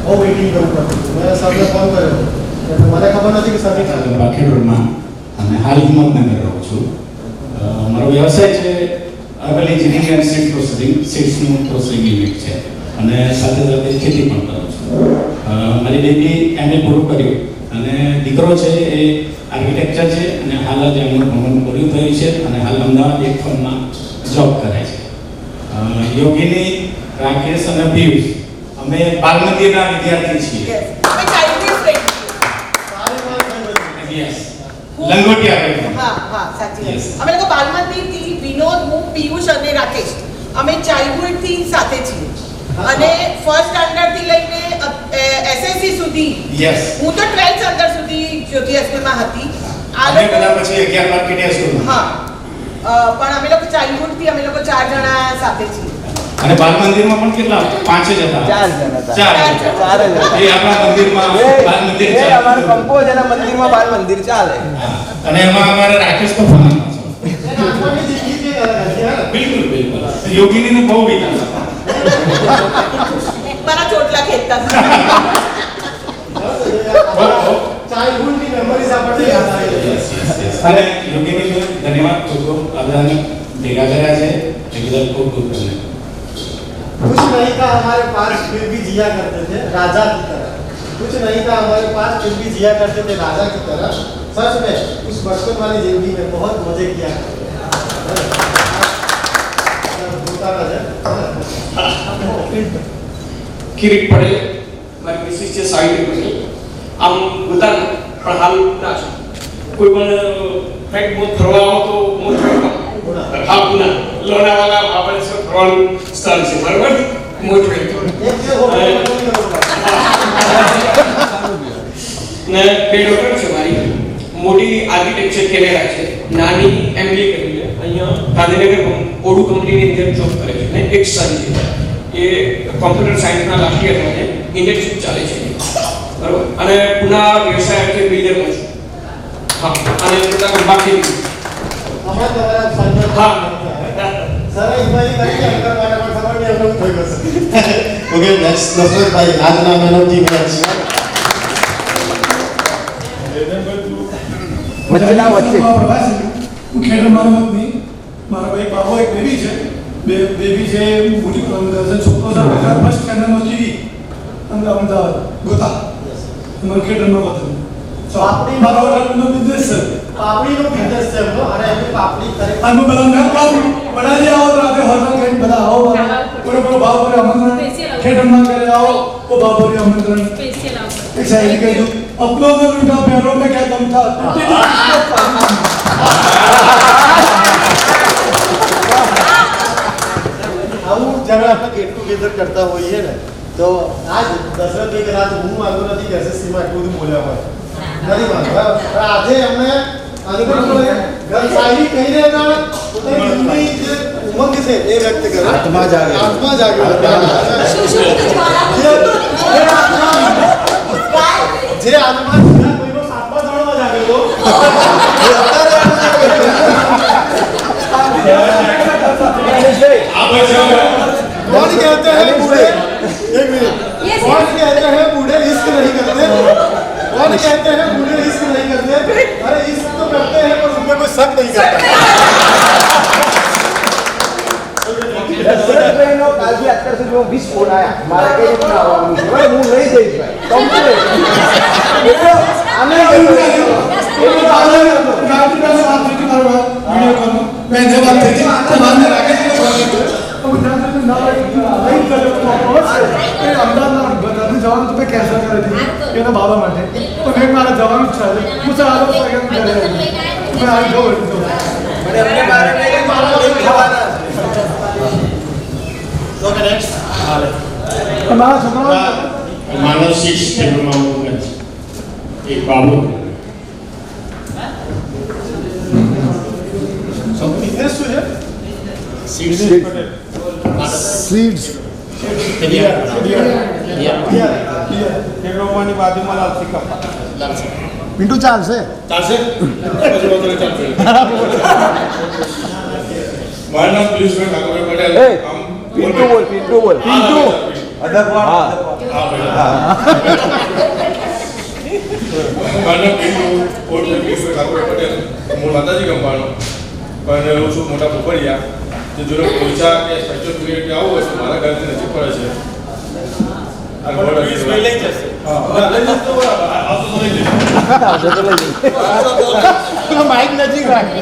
Speaker 3: બહુ વેઇટિંગ કરવું પડતું. મેં સરને ફોન કર્યો, મને ખબર નથી કે સરને
Speaker 11: ખેડૂતમાં અને હાલ હિંમતનગર રહું છું. મારો વ્યવસાય છે urban engineering and seed processing, સીડ્સનું પ્રોસેસિંગ યુનિટ છે અને સાથે સાથે ખેતી પણ કરું છું. મારી બેબી એમએ પૂરું કર્યું અને દીકરો છે એ આર્કિટેક્ચર છે અને હાલ જ એમનું ભણવાનું પૂરું થયું છે અને હાલ અમદાવાદ એક ફર્મમાં જોબ કરે છે. યોગીની રાકેશ અને પિયુષ અમે બાલ મંદિરના વિદ્યાર્થી છીએ.
Speaker 2: અમે ચાઇલ્ડહુડ ફ્રેન્ડ
Speaker 11: યસ લંગોટિયા ભાઈ.
Speaker 2: હા સાચી
Speaker 11: Yes.
Speaker 2: વાત. અમે લોકો બાલ મંદિરથી વિનોદ, હું, પિયુષ અને રાકેશ અમે ચાઇલ્ડહુડ થી સાથે છીએ અને ફર્સ્ટ સ્ટાન્ડર્ડ થી લઈને એસએસસી સુધી
Speaker 11: યસ
Speaker 2: હું તો 12th સ્ટાન્ડર્ડ સુધી જ્યોતિ હાઈસ્કૂલમાં હતી.
Speaker 11: અમે બધા પછી 11 બાર કેટીઆર સ્કૂલમાં.
Speaker 2: હા પણ અમે લોકો ચાઇલ્ડહુડ થી અમે લોકો 4 જણા સાથે છીએ.
Speaker 11: અને બાલ મંદિરમાં પણ કેટલા 5 જ હતા.
Speaker 3: 4 જણ હતા.
Speaker 11: 4 એ આપણા મંદિરમાં બાલ મંદિર
Speaker 3: એ અમારું કંપોઝ એના મંદિરમાં બાલ મંદિર ચાલે.
Speaker 11: અને એમાં અમારે રાકેશ તો ફોન
Speaker 3: આત્માની જિંદગી જે
Speaker 11: બિલકુલ બિલકુલ યોગીની બહુ વિચાર
Speaker 2: મારા ચોટલા ખેંચતા
Speaker 3: ચાઇલ્ડહુડની મેમરીઝ આપણને યાદ આવી રહી છે.
Speaker 11: અને યોગીની ધન્યવાદ ખૂબ ખૂબ આભાર ભેગા કર્યા છે એ બદલ ખૂબ ખૂબ ધન્યવાદ.
Speaker 3: कुछ नहीं था हमारे पास फिर भी जिया करते थे राजा की तरह. कुछ नहीं था हमारे पास फिर भी जिया करते थे राजा की तरह. सच में उस बचपन वाली जिंदगी में बहुत मजे किया करते थे.
Speaker 12: કિરીટ પટેલ મારી મિસિસ છે સાહિત્ય પટેલ. આમ બધા પણ હાલ ના છે. કોઈ પણ ફેક્ટ બહુ ફરવા આવો તો હું હા પુના લોનાવાલા મહાબળેશ્વર ફરવાનું સ્થળ છે બરાબર મોટ ને બે ડોક્ટર છે મારી મોટી આર્કિટેક્ચર કેનેડા છે નાની એમબીએ કરી છે અહીંયા ગાંધીનગર ઓડુ કંપનીની અંદર જોબ કરે છે ને એક સન છે એ કોમ્પ્યુટર સાયન્સના લાસ્ટ યરમાં છે ઇન્ટર્નશિપ ચાલે છે બરાબર અને પુના વ્યવસાય છે બિલ્ડરમાં છું હા અને બધા બાકી
Speaker 3: હમણાં તમારા સંજોગ
Speaker 12: હા
Speaker 3: સર ઇમેજિન કરી અંકર માટે પણ ખબર નહીં એવું થઈ ગયું.
Speaker 1: ઓકે નેક્સ્ટ નફરતભાઈ આજના મેન ઓફ ધી મેચ.
Speaker 3: વચ્ચેના વચ્ચે
Speaker 10: હું ખેડૂત મારો નહીં મારો એક બાબો એક બેબી છે બેબી છે મોટી દર્જન છોકરો છે ફર્સ્ટ સ્ટાન્ડર્ડમાં જીવી અમદાવાદ ગોતા અમારું ખેડૂતમાં હતું
Speaker 3: પાપડી
Speaker 10: મારો હોટલનો બિઝનેસ છે
Speaker 3: પાપડીનો બિઝનેસ છે એમનો અને એમની પાપડી કરે
Speaker 10: આનું બધા નામ કામ બનાવી આવો રાતે હોટલ કઈ બધા આવો બરોબર ભાવ પર આમંત્રણ ખેડૂતમાં કરે આવો वो बाबा ने आमंत्रण एक शायरी कह दूं अपनों ने लूटा पैरों में क्या दम था
Speaker 3: આવું જ્યારે આપણે ગેટ ટુગેધર કરતા હોઈએ ને તો આજ દશરથભાઈ કદાચ હું માનતો નથી કે એસએસસીમાં એટલું બધું બોલ્યા હોય નથી માનતો બરાબર. પણ આજે એમને શાયરી કહી રહ્યા પોતાની દિલની જે ઉમંગ છે એ વ્યક્ત કરે આત્મા જાગે જે આત્મા કોઈનો સાતમા ધોરણમાં જાગેલો कौन कहते हैं बूढ़े एक मिनट कौन कहते हैं बूढ़े इश्क नहीं करते कौन कहते हैं बूढ़े इश्क नहीं करते अरे इश्क तो करते हैं पर उनमें कोई शक नहीं करता
Speaker 13: દશરથભાઈનો કાલથી અત્યાર સુધીમાં 20 ફોન આવ્યા મારે કઈ પણ આવવાનું છે ભાઈ હું લઈ જઈશ ભાઈ કમ્પ્લીટ એટલે આને
Speaker 10: एक बार गाड़ी में साथ में मारो वीडियो कॉल मैं जब बात थी तो मान लगा के अब जाते तो ना नहीं करे तो बस ये अंदर ना बताते जवान तो पे कैसा करे थी ये ना बाबा माटे तो मैं मारा जवान चाहिए मुझे आलो सगन करे मैं आज दो
Speaker 3: बड़े अपने बारे में एक मारा जवाना तो नेक्स्ट
Speaker 10: हमारा छोकरा
Speaker 11: માનવ શીશ ખેડૂતમાં એક બાબુ
Speaker 3: बिजनेस શું છે
Speaker 11: સીડ્સ
Speaker 3: सीड्स
Speaker 9: ખેડૂતોની બાજુમાં લાલસી કપા
Speaker 3: पिंटू ચાલશે
Speaker 9: ચાલશે મારું નામ પિયુષભાઈ કાકાભાઈ પટેલ
Speaker 13: पिंटू बोल पिंटू अदर हाँ
Speaker 9: મારું નામ પિયુષભાઈ કાકાભાઈ પટેલ હું માતાજી ગંભાણો પણ હું છું મોટા પોપડિયા જે જોડે પોઈચા કે સ્ટેચ્યુ ઓફ યુનિટી આવું હોય તો મારા ઘરથી નજીક પડે છે
Speaker 3: માઇક નજીક રાખે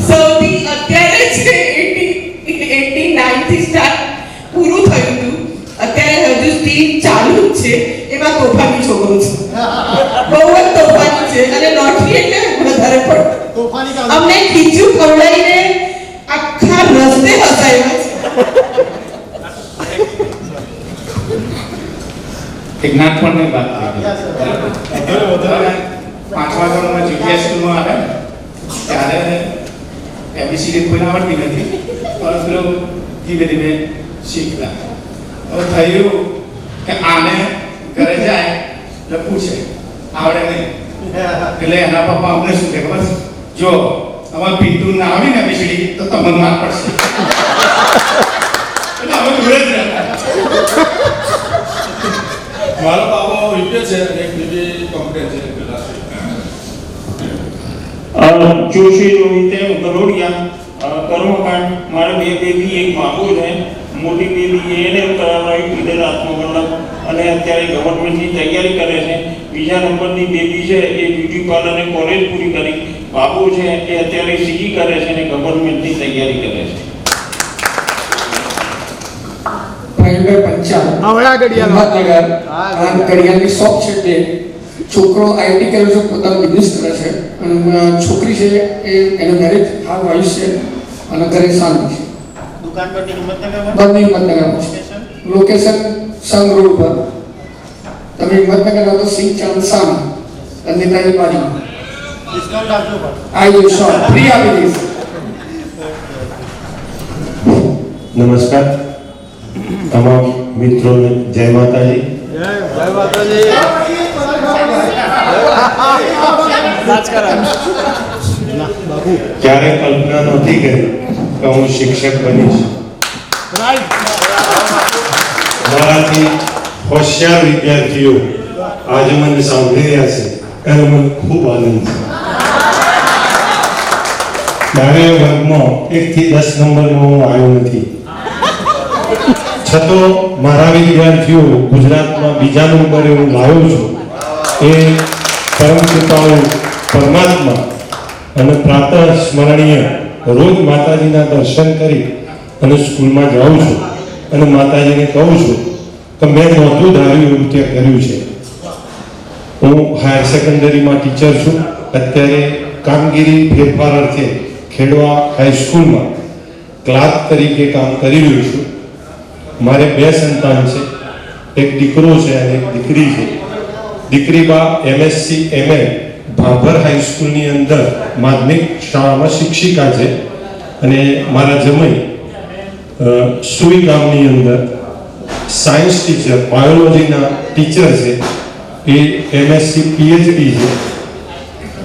Speaker 2: સૌથી અત્યારે છે 89 થી સ્ટાર્ટ પૂરું થયું હતું, અત્યારે હજુ સ્ટીલ ચાલુ જ છે. એમાં તોફાની છોકરો છે, બહુ જ તોફાની છે અને નોટી એટલે વધારે પડતો. અમને ખીચું ખવડાવીને આખા રસ્તે હસાવ્યા છે.
Speaker 11: એક નાનપણની વાત પાંચમા ધોરણમાં જુનિયર સ્કૂલમાં આવે ત્યારે એબીસીડી કોઈને આવડતી નથી, પરંતુ ધીમે ધીમે શીખતા. હવે થયું કે આને ઘરે જાય એટલે પૂછે આવડે નહીં, એટલે એના પપ્પા અમને શું કહે ખબર છે, જો અમારે પિન્ટુ ના આવડી ને એબીસીડી તો તમને માર પડશે. એટલે અમે દૂર જ રહેતા.
Speaker 14: મારો બાબો વિદ્ય છે અને એક બીજી કંપની છે
Speaker 15: જોશી રોહિતે ગરોડિયા કર્મકાંડ. મારા બે બેબી, એક બાબુ છે, મોટી બેબી એને કરાવડાવી પીધે આત્મગણના અને અત્યારે ગવર્મેન્ટની તૈયારી કરે છે. બીજા નંબરની બેબી છે એ બ્યુટી પાર્લરને કોલેજ પૂરી કરી. બાબુ છે એ અત્યારે સીઈ કરે છે અને ગવર્મેન્ટની તૈયારી કરે છે.
Speaker 16: ઘડિયાળની શોપ છે તે છોકરો આઈટી કરે છે, પોતાનો બિઝનેસ કરે છે, અને છોકરી છે એ એનો મેરેજ હાલ વાઇફ છે અને ઘરે શાંતિ છે.
Speaker 3: દુકાન પરથી હિંમતનગર
Speaker 16: લોકેશન સંઘ રોડ પર. તમે હિંમતનગર તો સિંહ ચાંદ સામે અંદરની બાજુમાં
Speaker 3: ડિસ્કાઉન્ટ આપજો પણ
Speaker 16: આઈ શોપ ફ્રી આપી દઈશ.
Speaker 17: નમસ્કાર તમામ મિત્રોને જય માતાજી.
Speaker 3: જય માતાજી.
Speaker 17: ક્યારે કલ્પના નહોતી કરી કે હું શિક્ષક બનીશ. મારાથી હોશિયાર વિદ્યાર્થીઓ આજે મને સાંભળી રહ્યા છે એનો મને ખૂબ આનંદ છે. ત્યારે વર્ગમાં 1 થી 10 નંબરમાં હું આવ્યો નથી, છતાં મારા વિદ્યાર્થીઓ ગુજરાતમાં બીજા નંબરે હું લાવ્યો છું. એ પરમ કૃપાળુ પરમાત્મા અને પ્રાતઃ સ્મરણીય રોજ માતાજીના દર્શન કરી અને સ્કૂલમાં જાઉં છું અને માતાજીને કહું છું કે મેં નહોતું ધાર્યું એવું તે કર્યું છે. હું હાયર સેકન્ડરીમાં ટીચર છું. અત્યારે કામગીરી ફેરફાર અર્થે ખેડવા હાઈસ્કૂલમાં ક્લાર્ક તરીકે કામ કરી રહ્યો છું. મારે 2 સંતાન છે, એક દીકરો છે અને એક દીકરી છે. દીકરી બા એમએસસી એમએ ભાભર હાઈસ્કૂલની અંદર માધ્યમિક શાળામાં શિક્ષિકા છે અને મારા જમાઈ સુઈ ગામની અંદર સાયન્સ ટીચર, બાયોલોજીના ટીચર છે. એ એમએસસી પીએચડી છે,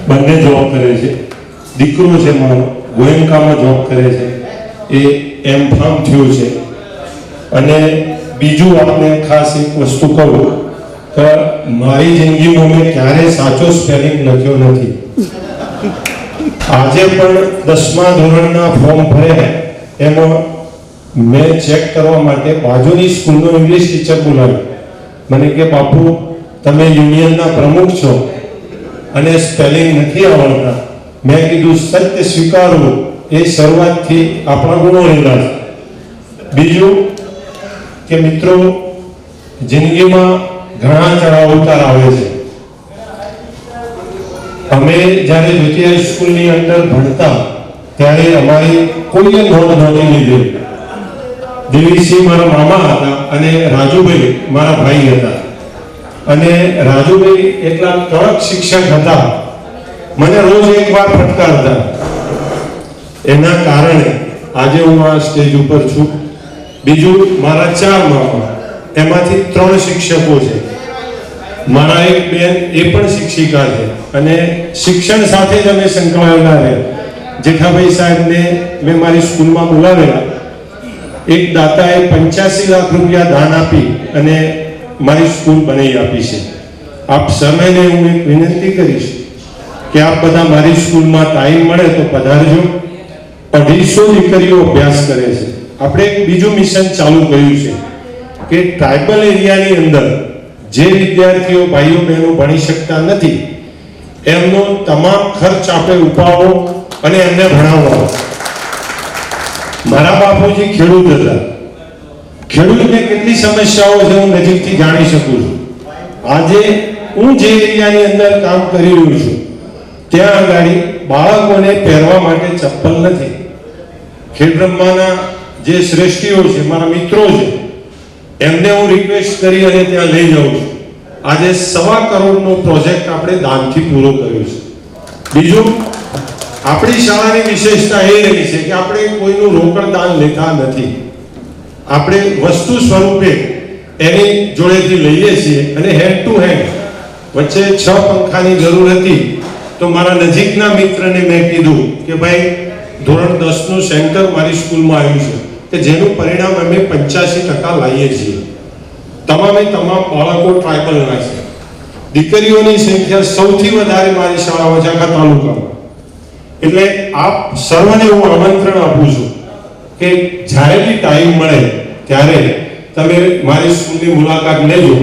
Speaker 17: બંને જોબ કરે છે. દીકરો છે મારો ગોયંકામાં જોબ કરે છે, એ એમફાર્મ થયો છે. અને બીજું આપણે ખાસ એક વસ્તુ કહું કે મારી જિંદગીમાં મેં ક્યારેય સાચો સ્પેલિંગ લખ્યો નથી. આજે પણ 10મા ધોરણના ફોર્મ ભર્યા એમાં મેં ચેક કરવા માટે બાજુની સ્કૂલનો ઇંગ્લિશ ટીચર બોલાવ્યો. મને કે બાપુ તમે યુનિયનના પ્રમુખ છો અને સ્પેલિંગ નથી આવડતા. મેં કીધું સત્ય સ્વીકારવું એ શરૂઆતથી આપણા ગુણો રહેલા છે. બીજું કે મિત્રો, જિંદગીમાં ઘણા ચઢાવ ઉતાર આવે છે. અમે જ્યારે જ્યોતિ હાઈસ્કૂલની અંદર ભણતા ત્યારે અમારી કોઈએ નોંધ નહોતી લીધેલી. દેવીસિંહ મારા મામા હતા અને રાજુભાઈ મારા ભાઈ હતા. અને રાજુભાઈ એટલા કડક શિક્ષક હતા, મને રોજ એકવાર ફટકારતા. એના કારણે આજે હું આ સ્ટેજ ઉપર છું. બીજું, મારા 4 મામા, એમાંથી 3 શિક્ષકો છે. મારા એક બેન એ પણ શિક્ષિકા છે અને શિક્ષણ સાથે જ અમે સંકળાયેલા રહ્યા. જેઠાભાઈ સાહેબને મેં મારી સ્કૂલમાં બોલાવેલા. એક દાતાએ 85 લાખ રૂપિયા દાન આપી અને મારી સ્કૂલ બનાવી આપી છે. આપ સર્વેને હું એક વિનંતી કરીશ કે આપ બધા મારી સ્કૂલમાં ટાઈમ મળે તો પધારજો. 250 દીકરીઓ અભ્યાસ કરે છે. આપણે એક બીજું મિશન ચાલુ કર્યું છે કે ટ્રાઇબલ એરિયાની અંદર જે વિદ્યાર્થીઓ ભાઈઓ બહેનો ભણી શકતા નથી એમનો તમામ ખર્ચ આપણે ઉપાડવો અને એમને ભણાવવાનો. મારા બાપુજી ખેડૂત હતા. ખેડૂતને કેટલી સમસ્યાઓ છે હું નજીકથી જાણી શકું છું. આજે હું જે એરિયાની અંદર કામ કરી રહ્યો છું ત્યાં આગળ બાળકોને પહેરવા માટે ચપ્પલ નથી. ખેડબ્રહ્માના જે શ્રેષ્ઠીઓ છે, મારા મિત્રો છે, એમને હું રિક્વેસ્ટ કરી અને ત્યાં લઈ જાઉં છું. આજે 1.25 કરોડનો પ્રોજેક્ટ આપણે દાનથી પૂરો કર્યો છે. બીજું, આપણી શાળાની વિશેષતા એ રહી છે કે આપણે કોઈનું રોકડ દાન લેતા નથી. આપણે વસ્તુ સ્વરૂપે એની જોડેથી લઈએ છીએ અને હેન્ડ ટુ હેન્ડ. વચ્ચે 6 પંખાની જરૂર હતી તો મારા નજીકના મિત્રને મેં કીધું કે ભાઈ ધોરણ 10નું સેન્ટર મારી સ્કૂલમાં આવ્યું છે કે જેનું પરિણામ અમે 85% લાવીએ છીએ. તમામે તમામ બાળકો ટ્રાઇબલના છે. દીકરીઓની સંખ્યા સૌથી વધારે મારી શાળામાં છે આખા તાલુકામાં. એટલે આપ સર્વને હું આમંત્રણ આપું છું કે જ્યારે બી ટાઈમ મળે ત્યારે તમે મારી સ્કૂલની મુલાકાત લેજો.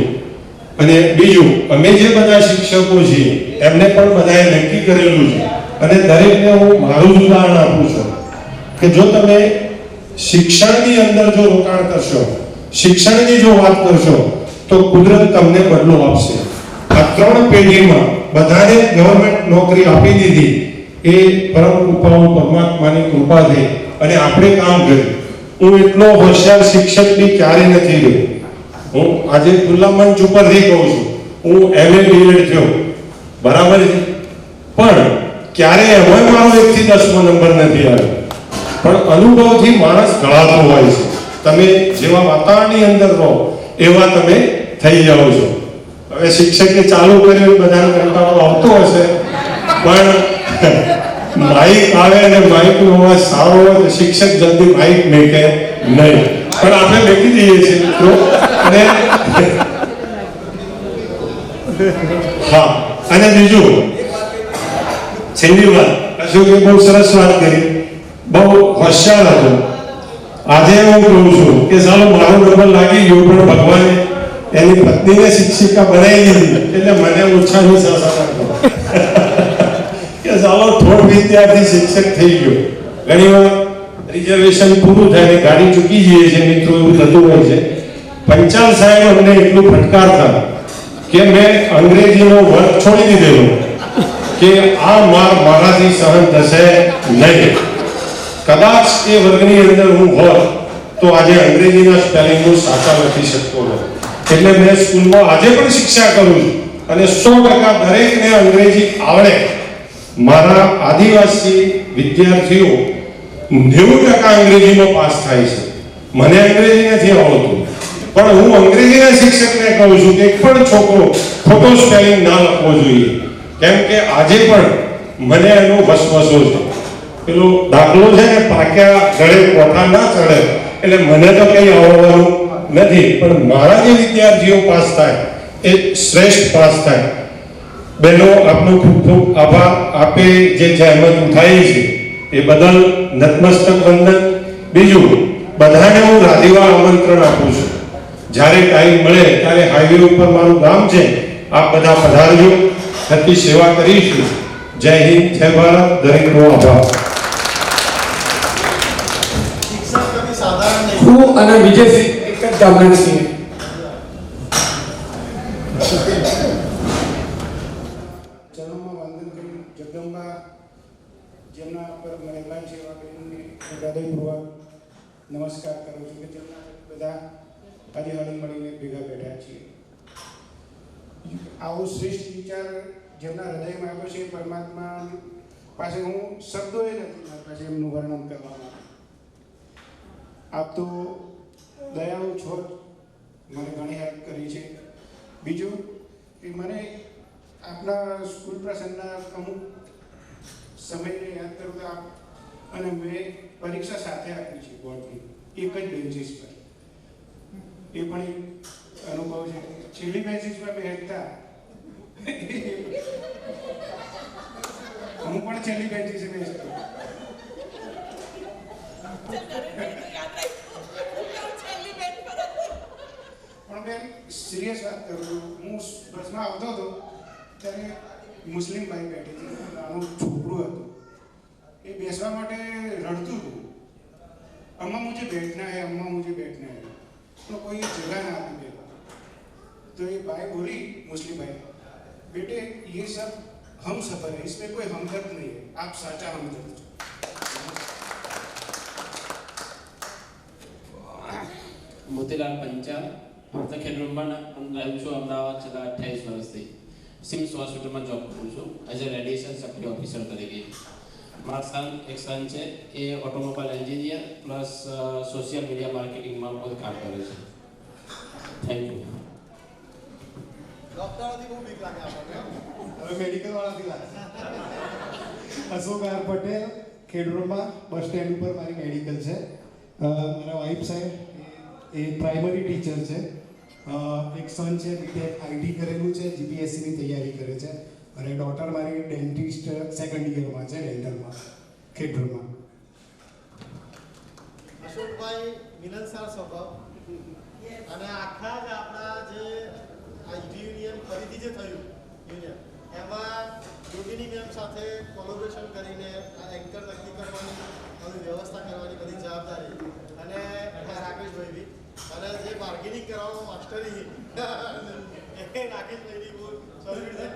Speaker 17: અને બીજું, અમે જે બધા શિક્ષકો છીએ એમને પણ બધાએ નક્કી કરેલું છે અને દરેકને હું મારું જ ઉદાહરણ આપું છું કે જો તમે શિક્ષણની અંદર જો રોકાણ કરશો, શિક્ષણની જો વાત કરશો તો કુદરત તમને બદલો આપશે. આ 3 પેઢીમાં બધાને ગવર્મેન્ટ નોકરી આપી દીધી એ પરમ કૃપાઓ પરમાત્માની કૃપા થઈ અને આપણે કામ કર્યું. હું એટલો હોશિયાર શિક્ષક બી ક્યારે નથી રહ્યો. હું આજે ખુલ્લા મંચ ઉપરથી કહું છું, હું MA BEd થયો, બરાબર છે, પણ ક્યારે એમાં મારો 1 થી 10મો નંબર નથી આવ્યો. પણ અનુભવથી માણસ ઘડાતો હોય છે. તમે જેવા વાતાવરણની અંદર રહો એવા તમે થઈ જાઓ છો. હવે શિક્ષકે ચાલુ કર્યું બધાને કંટાળો આવતો હશે, પણ માઇક આવે અને માઇકનો અવાજ સારો હોય તો શિક્ષક જલ્દી માઇક મેકે નહીં, પણ આપણે મેકી દઈએ છીએ મિત્રો. અને હા, અને બીજું છેલ્લી વાત, અશોકે બહુ સરસ વાત કરી, બહુ હોશિયાર હતો. આજે હું કહું છું કે ચાલો મારો નંબર લાગી ગયો પણ ભગવાને એની પત્નીને શિક્ષિકા બનાવી દીધી એટલે મને ઓછાની સાસા કે ચાલો થોડ વિદ્યાર્થી શિક્ષક થઈ ગયો. ઘણી વાર રિઝર્વેશન પૂરું થાય ને ગાડી ચૂકી જઈએ છે મિત્રો, એવું થતું હોય છે. પંચાલ સાહેબ અમને એટલું ફટકારતા કે મેં અંગ્રેજીનો વર્ગ છોડી દીધેલો કે આ મારાથી સહન થશે નહીં. કદાચ એ વર્ગની અંદર હું હોત તો આજે અંગ્રેજીના સ્પેલિંગ હું સાચા લખી શકતો હતો. એટલે મેં સ્કૂલમાં આજે પણ શિક્ષા કરું છું અને 100% દરેકને અંગ્રેજી આવડે. મારા આદિવાસી વિદ્યાર્થીઓ 90% અંગ્રેજીમાં પાસ થાય છે. મને અંગ્રેજી નથી આવડતું, પણ હું અંગ્રેજીના શિક્ષકને કહું છું કે એક પણ છોકરો ખોટો સ્પેલિંગ ના લખવો જોઈએ, કેમ કે આજે પણ મને એનો વસવસો છે. પેલો દાખલો છે ને, પાક્યા ગળે કોઠા ના ચડે, એટલે મને તો કંઈ આવડવાનું નથી, પણ મારા જે વિદ્યાર્થીઓ પાસ થાય એ શ્રેષ્ઠ પાસ થાય. બહેનો, આપનો ખૂબ ખૂબ આભાર. આપે જે જહેમત ઉઠાવી છે એ બદલ નતમસ્તક વંદન. બીજું, બધાને હું રાધીવા આમંત્રણ આપું છું, જ્યારે ટાઈમ મળે ત્યારે હાઈવે ઉપર મારું ગામ છે, આપ બધા પધારજો, થકી સેવા કરીશું. જય હિન્દ, જય ભારત. દરેકનો આભાર.
Speaker 16: હું અને વિજયસિંહ એક જ ગામના છીએ.
Speaker 18: ચરણોમાં વંદન કરું. જગદંબા જેમના પર મહેરબાન સેવા કરીને હૃદયપૂર્વક નમસ્કાર કરું છું કે જેમના બધા આજે હળી મળીને ભેગા બેઠા છીએ. આવો શ્રેષ્ઠ વિચાર જેમના હૃદયમાં આવ્યો છે પરમાત્મા પાસે હું શબ્દો એ નથી મારી પાસે એમનું વર્ણન કરવામાં. આપ તો દયાળુ છો, મને ઘણી હેલ્પ કરી છે. બીજું કે મને આપણા સ્કૂલ પ્રસંગના અમુક સમયને યાદ કરું તો આપ અને મેં પરીક્ષા સાથે આપી છે બોર્ડની, એક જ બેન્ચીસ પર. એ પણ એક અનુભવ છે. છેલ્લી બેન્ચીસ પર બેઠતા હું પણ છેલ્લી બેન્ચી છે બેસતો. પણ બેન સિરિયસ વાત કરું છું, હું બસમાં આવતો હતો ત્યારે મુસ્લિમ ભાઈ બેઠી હતી, નાનું છોકરું હતું, એ બેસવા માટે રડતું હતું. अम्मा मुझे बैठना है, अम्मा मुझे बैठना है, तो कोई जगह ना आती मेरे को. तो ये भाई बोली, मुस्लिम भाई, बेटे ये सब हम सफर है, इसमें कोई हमदर्द नहीं है, आप साचा हमदर्द છો.
Speaker 19: મોતીલાલ પંચાલ, માતા ખેડૂતમાં રહું છું અમદાવાદ છેલ્લા 28 વર્ષથી. સિમ્સ હોસ્પિટલમાં જોબ કરું છું as a radiation safety officer તરીકે. મારા એક સન છે, એ automobile engineer plus social media માર્કેટિંગમાં બધું કામ કરે છે. Thank you.
Speaker 3: ડોક્ટરોથી બહુ બીક લાગે આપણને.
Speaker 1: હવે મેડિકલ વાળાથી લાગે. અશોક આર પટેલ, ખેડૂતમાં બસ સ્ટેન્ડ ઉપર મારી મેડિકલ છે. મારા વાઇફ સાહેબ એ પ્રાઇમરી ટીચર છે. એક સન છે, બીટેક આઈટી કરેલું છે, જીપીએસસીની તૈયારી કરે છે. અને ડોટર મારી ડેન્ટિસ્ટ સેકન્ડ યરમાં છે, ડેન્ટલમાં, ખેડૂતમાં.
Speaker 3: અશોકભાઈ મિલનસાર સ્વભાવ અને આખા જ આપણા જે આ યુનિયન ફરીથી જે થયું યુનિયન, એમાં યોગીની મેમ સાથે કોલોબરેશન કરીને આ એન્કર નક્કી કરવાની, બધી વ્યવસ્થા કરવાની બધી જવાબદારી, અને રાકેશભાઈ બી, અને જે બાર્ગેનિંગ કરવાનો માસ્ટરી એ રાકેશભાઈની બહુ સોલિડ છે.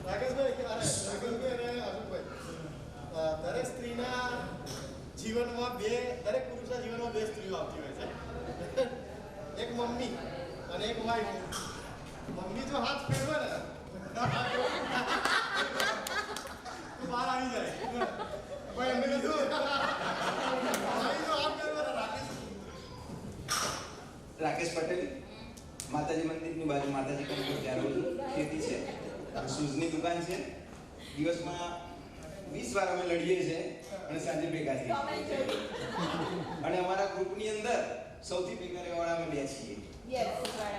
Speaker 3: રાકેશભાઈ અને અશોકભાઈ, દરેક સ્ત્રીના જીવનમાં દરેક પુરુષના જીવનમાં બે સ્ત્રીઓ આવતી હોય છે, એક મમ્મી અને એક વાઈફ. મમ્મી જો હાથ ફેરવે ને તો બહાર આવી જાય, પણ એમને કીધું ભાઈ જો હાથ ફેરવે ને.
Speaker 20: રાકેશ પટેલ, માતાજી મંદિરની બાજુ માતાજી કંઈ ત્યાં રહું છું. ખેતી છે, શૂઝની દુકાન છે. દિવસમાં 20 વાર અમે લડીએ છીએ અને સાંજે ભેગા થઈએ. અને અમારા ગ્રુપની અંદર સૌથી ભેગા રહેવાવાળા અમે બે છીએ.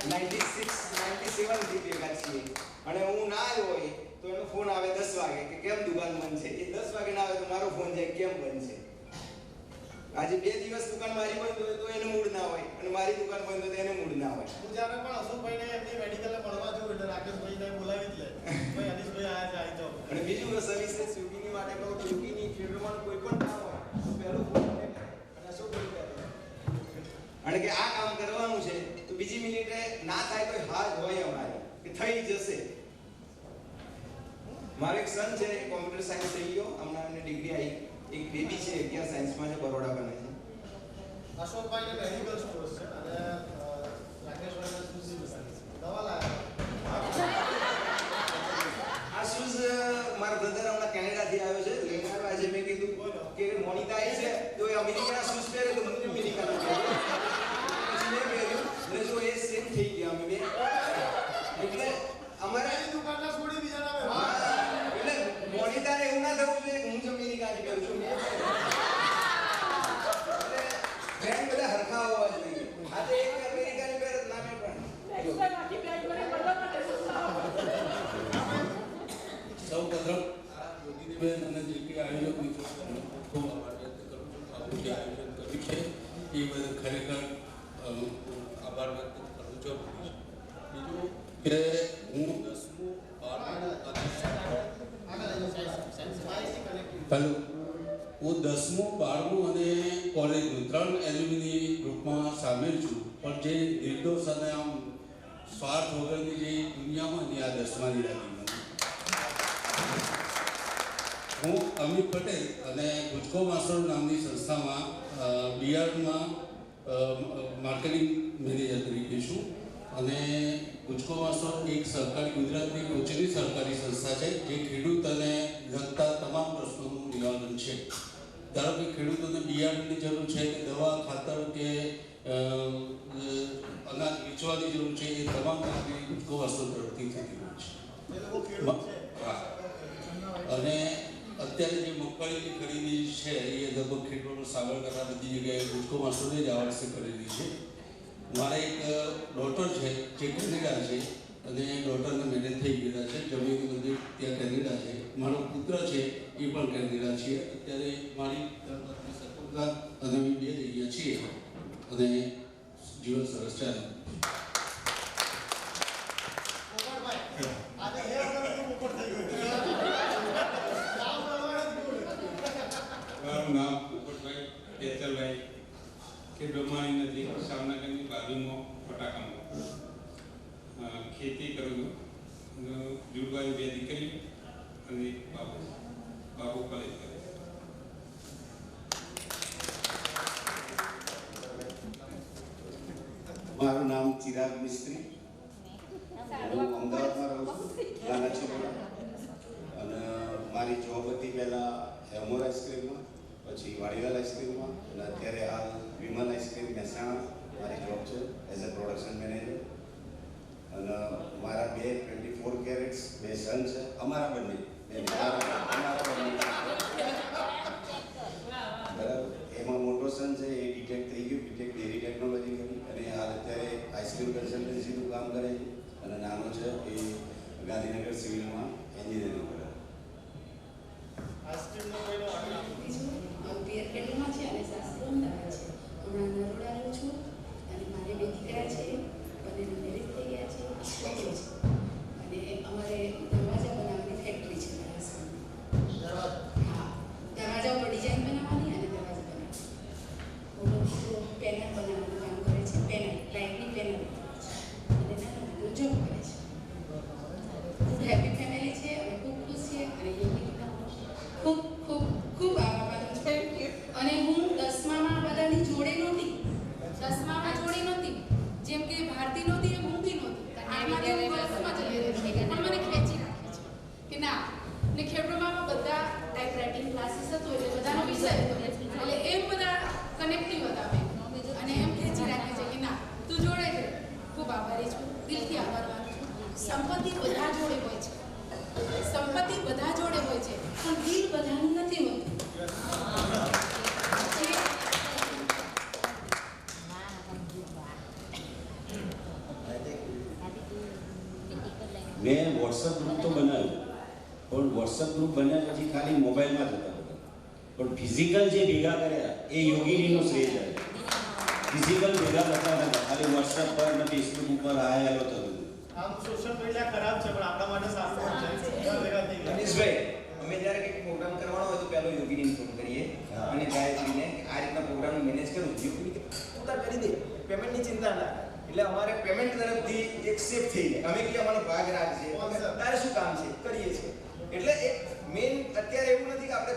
Speaker 20: 96-97 થી ભેગા છીએ. અને હું ના આવ્યો હોય તો એનો ફોન આવે 10 વાગે કે કેમ દુકાન બંધ છે. એ 10 વાગે ના આવે તો મારો ફોન જાય કેમ બંધ છે. આજે 2 દિવસ દુકાન મારી બંધ હોય તો એને મૂડ ના હોય, અને મારી દુકાન બંધ હોય તો એને મૂડ ના હોય.
Speaker 3: હું જ્યારે પણ અશોકભાઈને એમની મેડિકલને મળવા જઉં એટલે રાકેશભાઈને બોલાવી જ લે, ભાઈ અનિશભાઈ આયા છે, આવી જાઓ.
Speaker 20: અને બીજું સર્વિસ સ્વિગીની માટે કહું તો સ્વિગીની ફિલ્ડમાં કોઈ પણ કામ હોય તો પહેલું ફોન અને અશોકભાઈ કરે. અને કે આ કામ કરવાનું છે તો બીજી મિનિટે ના થાય તો હા જ હોય અમારે કે થઈ જશે. મારો એક સન છે, કોમ્પ્યુટર સાયન્સ થઈ ગયો, હમણાં એમને ડિગ્રી આવી. એક બેબી છે, ત્યાં સાયન્સમાં છે, બરોડા બને છે.
Speaker 3: અશોકભાઈને મેડિકલ સ્ટોર્સ છે અને રાકેશભાઈને સુઝી બસાડી છે. દવા લાયા
Speaker 20: આ શૂઝ મારા બ્રધર હમણાં કેનેડાથી આવ્યો છે, લઈને આવ્યો. આજે મેં કીધું કે મોનિકા આવી છે તો એ અમેરિકાના શૂઝ પહેરે તો મને અમેરિકાના પહેરે. પછી મેં પહેર્યું અને જો એ સેમ થઈ ગયા અમે બે. એટલે અમારે
Speaker 3: દુકાનના છોડી બીજા નામે.
Speaker 20: એટલે મોનિતાને એવું ના થવું જોઈએ કે હું જ અમેરિકાથી કરું છું. એટલે બધા હરખા હોવા જોઈએ. આ તો એક અમેરિકાની પહેરે નામે પણ
Speaker 14: સૌ પ્રથમ યોગીનીબેન અને જે કે આયોજક મિત્રો ખૂબ આભાર વ્યક્ત કરું છું. આવું જે આયોજન કર્યું છે એ બધું ખરેખર આભાર વ્યક્ત કરું છું. બીજું કે હું 10મું 12મું અને કોલેજનું 3 એલ્યુમિની ગ્રુપમાં સામેલ છું. પણ જે નિર્દોષ અને આમ સ્વાર્થ વગરની જે દુનિયામાં ની આ 10માની લાગી. હું અમિત પટેલ અને ગુજકો માસ્ટર નામની સંસ્થામાં બિયાર્ડમાં માર્કેટિંગ મેનેજર તરીકે છું. અને ગુજકો માસ્ટર એક સરકારી ગુજરાતની ટોચની સરકારી સંસ્થા છે જે ખેડૂત અને લગતા તમામ પ્રશ્નોનું નિવારણ છે. ધારો કે ખેડૂતોને બિયારણની જરૂર છે કે દવા, ખાતર કે અનાજ વેચવાની જરૂર છે, એ તમામ કામગીરી ગુજકો માસ્ટર તરફથી થતી હોય છે. અને અત્યારે જે મગફળીની ખરીદી છે એ લગભગ ખેડૂતો સાબરકાંઠા બધી જગ્યાએ ગુજકો માસ્ટરે જ આ વર્ષે કરેલી છે. મારા એક ડોટર છે જે કેનેડા છે, અને ડોટરના મેરેજ થઈ ગયેલા છે. જમીન મંદિર ત્યાં કેનેડા છે. મારો પુત્ર છે એ પણ કેનેડા છે. અત્યારે મારી સફળતા અને અમે બે જગ્યા છીએ અને જીવન સરસ ચાલે.
Speaker 21: મારું નામ પોપટભાઈ તેતરભાઈ કે બ્રહ્માણી નજીક શામનગરની બાજુમાં ફટાકામાં ખેતી કરું છું. જુડવાઈ 2 દીકરી અને બાબુ કોલેજ કરે.
Speaker 22: મારું નામ ચિરાગ મિસ્ત્રી. હું અમદાવાદમાં રહું છું, ગાનાચીમાં. અને મારી જોબ હતી પહેલાં હેમોર આઈસ્ક્રીમમાં, પછી વાડીવાલ આઈસ્ક્રીમમાં, અને અત્યારે હાલ વિમલ આઈસ્ક્રીમ મહેસાણા મારી જોબ છે એઝ અ પ્રોડક્શન મેનેજર. અને મારા 24 કેરેટ્સ 2 સન છે. અમારા બંને બરાબર. એમાં મોટો સન છે એ બીટેક થઈ ગયું, બીટેક ડેરી ટેકનોલોજી કરી અને હાલ અત્યારે આઈસ્ક્રીમ કન્સલ્ટન્સીનું કામ કરે છે. અને નાનો છે એ ગાંધીનગર સિવિલમાં એન્જિનિયરિંગ કરે.
Speaker 23: પેટમાં છે અને સાસુ અમદાવાદ છે. હમણાં નરોડા રહું છું અને મારે 2 દીકરા છે, બંનેના મેરેજ થઈ ગયા છે, છોકરો છે. અને અમારે દરવાજા બનાવવાની ફેક્ટરી છે મારા હસબન્ડની. હા, દરવાજા ઉપર ડિઝાઇન બનાવવાની અને દરવાજા બનાવવાની. પેનલ બનાવવાનું કામ કરે છે, પેનલ લાઇટની પેનલ. અને નાનો જોબ કરે છે. ખૂબ હેપી ફેમિલી છે અને ખૂબ ખુશ છે અને ખૂબ ખૂબ ખૂબ આભાર માનું છું. અને હું 10મામાં બધાની જોડે નહોતી, 10મામાં જોડે નહોતી. જેમ કે ભારતી નહોતી એમ હું બી નહોતી. આમાંથી હું 10માં જતી રહી પણ મને ખેંચી રાખે છે કે ના. ને ખેડબ્રહ્મામાં બધા ટાઈપરાઇટિંગ ક્લાસીસ હતો એટલે બધાનો વિષય હતો એટલે એમ બધા કનેક્ટિવ હતા મેં અને એમ ખેંચી રાખે છે કે ના તું જોડે છે. ખૂબ આભારી છું, દિલથી આભાર માનું છું. સંપત્તિ બધા જોડે હોય છે, સંપત્તિ બધા જોડે હોય છે પણ દિલ બધાનું નથી હોતું.
Speaker 22: મેં વોટ્સઅપ ગ્રુપ તો બનાવ્યું, પણ વોટ્સઅપ ગ્રુપ બન્યા પછી ખાલી મોબાઈલમાં જ હતા બધા. પણ ફિઝિકલ જે ભેગા કર્યા એ યોગીનીનો શ્રેય જાય. ફિઝિકલ ભેગા કરતા નતા, ખાલી વોટ્સઅપ પર અને ફેસબુક ઉપર હાય હેલો થતું.
Speaker 3: આમ સોશિયલ મીડિયા ખરાબ છે પણ આપણા માટે સારું છે.
Speaker 20: મનીષભાઈ, અમે જ્યારે કંઈક પ્રોગ્રામ કરવાનો હોય તો પહેલો યોગીને ફોન કરીએ અને ગાયત્રીને આ રીતના પ્રોગ્રામનું મેનેજ કરું. યોગીની તું તાર કરી દે, પેમેન્ટની ચિંતા ના. એટલે અમારે પેમેન્ટ તરફથી એક સેફ થઈ જાય. અમે કહીએ અમારો ભાગ રાખજે, તારે શું કામ છે કરીએ છીએ. એટલે એક મેઇન અત્યારે એવું નથી કે આપણે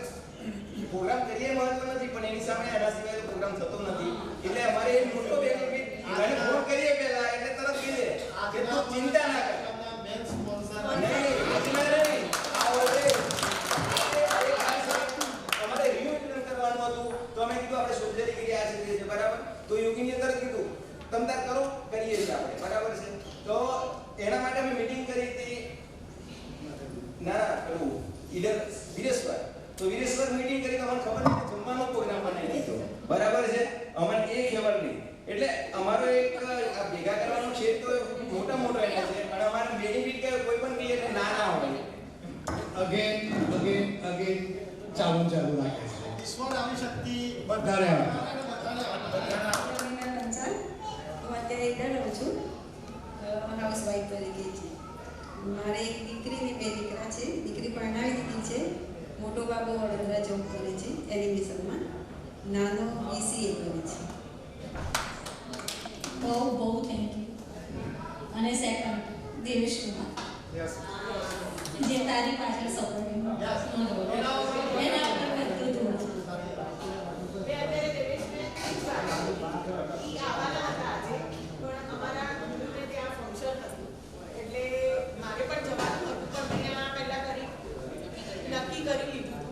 Speaker 20: પ્રોગ્રામ કરીએ મહત્વ નથી પણ એની સામે એના સિવાય પ્રોગ્રામ થતો નથી. એટલે અમારે એક મોટો બેનિફિટ અને ફોન કરીએ પહેલા એટલે તરત કહી દે કે તું ચિંતા ના કર. મેન સ્પોન્સર નહીં આ વખતે અમારે રિયુનિયન કરવાનું હતું તો અમે કીધું આપણે સર્જરી કરી આ છે બરાબર. તો યોગીને તરત કીધું તમે તાર કરો કરીએ છીએ આપણે બરાબર છે. તો એના માટે અમે મીટિંગ કરી હતી ના પેલું ઈડર વિરેશ્વર. તો વિરેશ્વર મીટિંગ કરી તો અમને ખબર નથી જમવાનો પ્રોગ્રામ બનાવી દીધો બરાબર છે. અમને એ ખબર નહીં. એટલે અમારો એક આ ભેગા કરવાનો છે તો મોટા મોટો એના છે અને અમારે બેનિફિટ કે કોઈ પણ કહીએ એટલે ના ના હોય.
Speaker 3: અગેન ચાલુ રાખે છે. ઈશ્વર આવી શક્તિ વધારે આવે.
Speaker 23: હું અત્યારે ઈડર રહું છું, હાઉસવાઈફ તરીકે છે. મારે એક દીકરી ને 2 દીકરા છે. દીકરી પરણાવી દીધી છે. મોટો બાબો વડોદરા જોબ કરે છે એનિમેશનમાં, નાનો BCA કરે છે.
Speaker 5: બહુ થેન્ક યુ. અને સેકન્ડ દેવેશ કુમાર જે તારી પાછળ સપોર્ટ એના ઉપર કરતું હતું.
Speaker 2: નક્કી કરી લીધું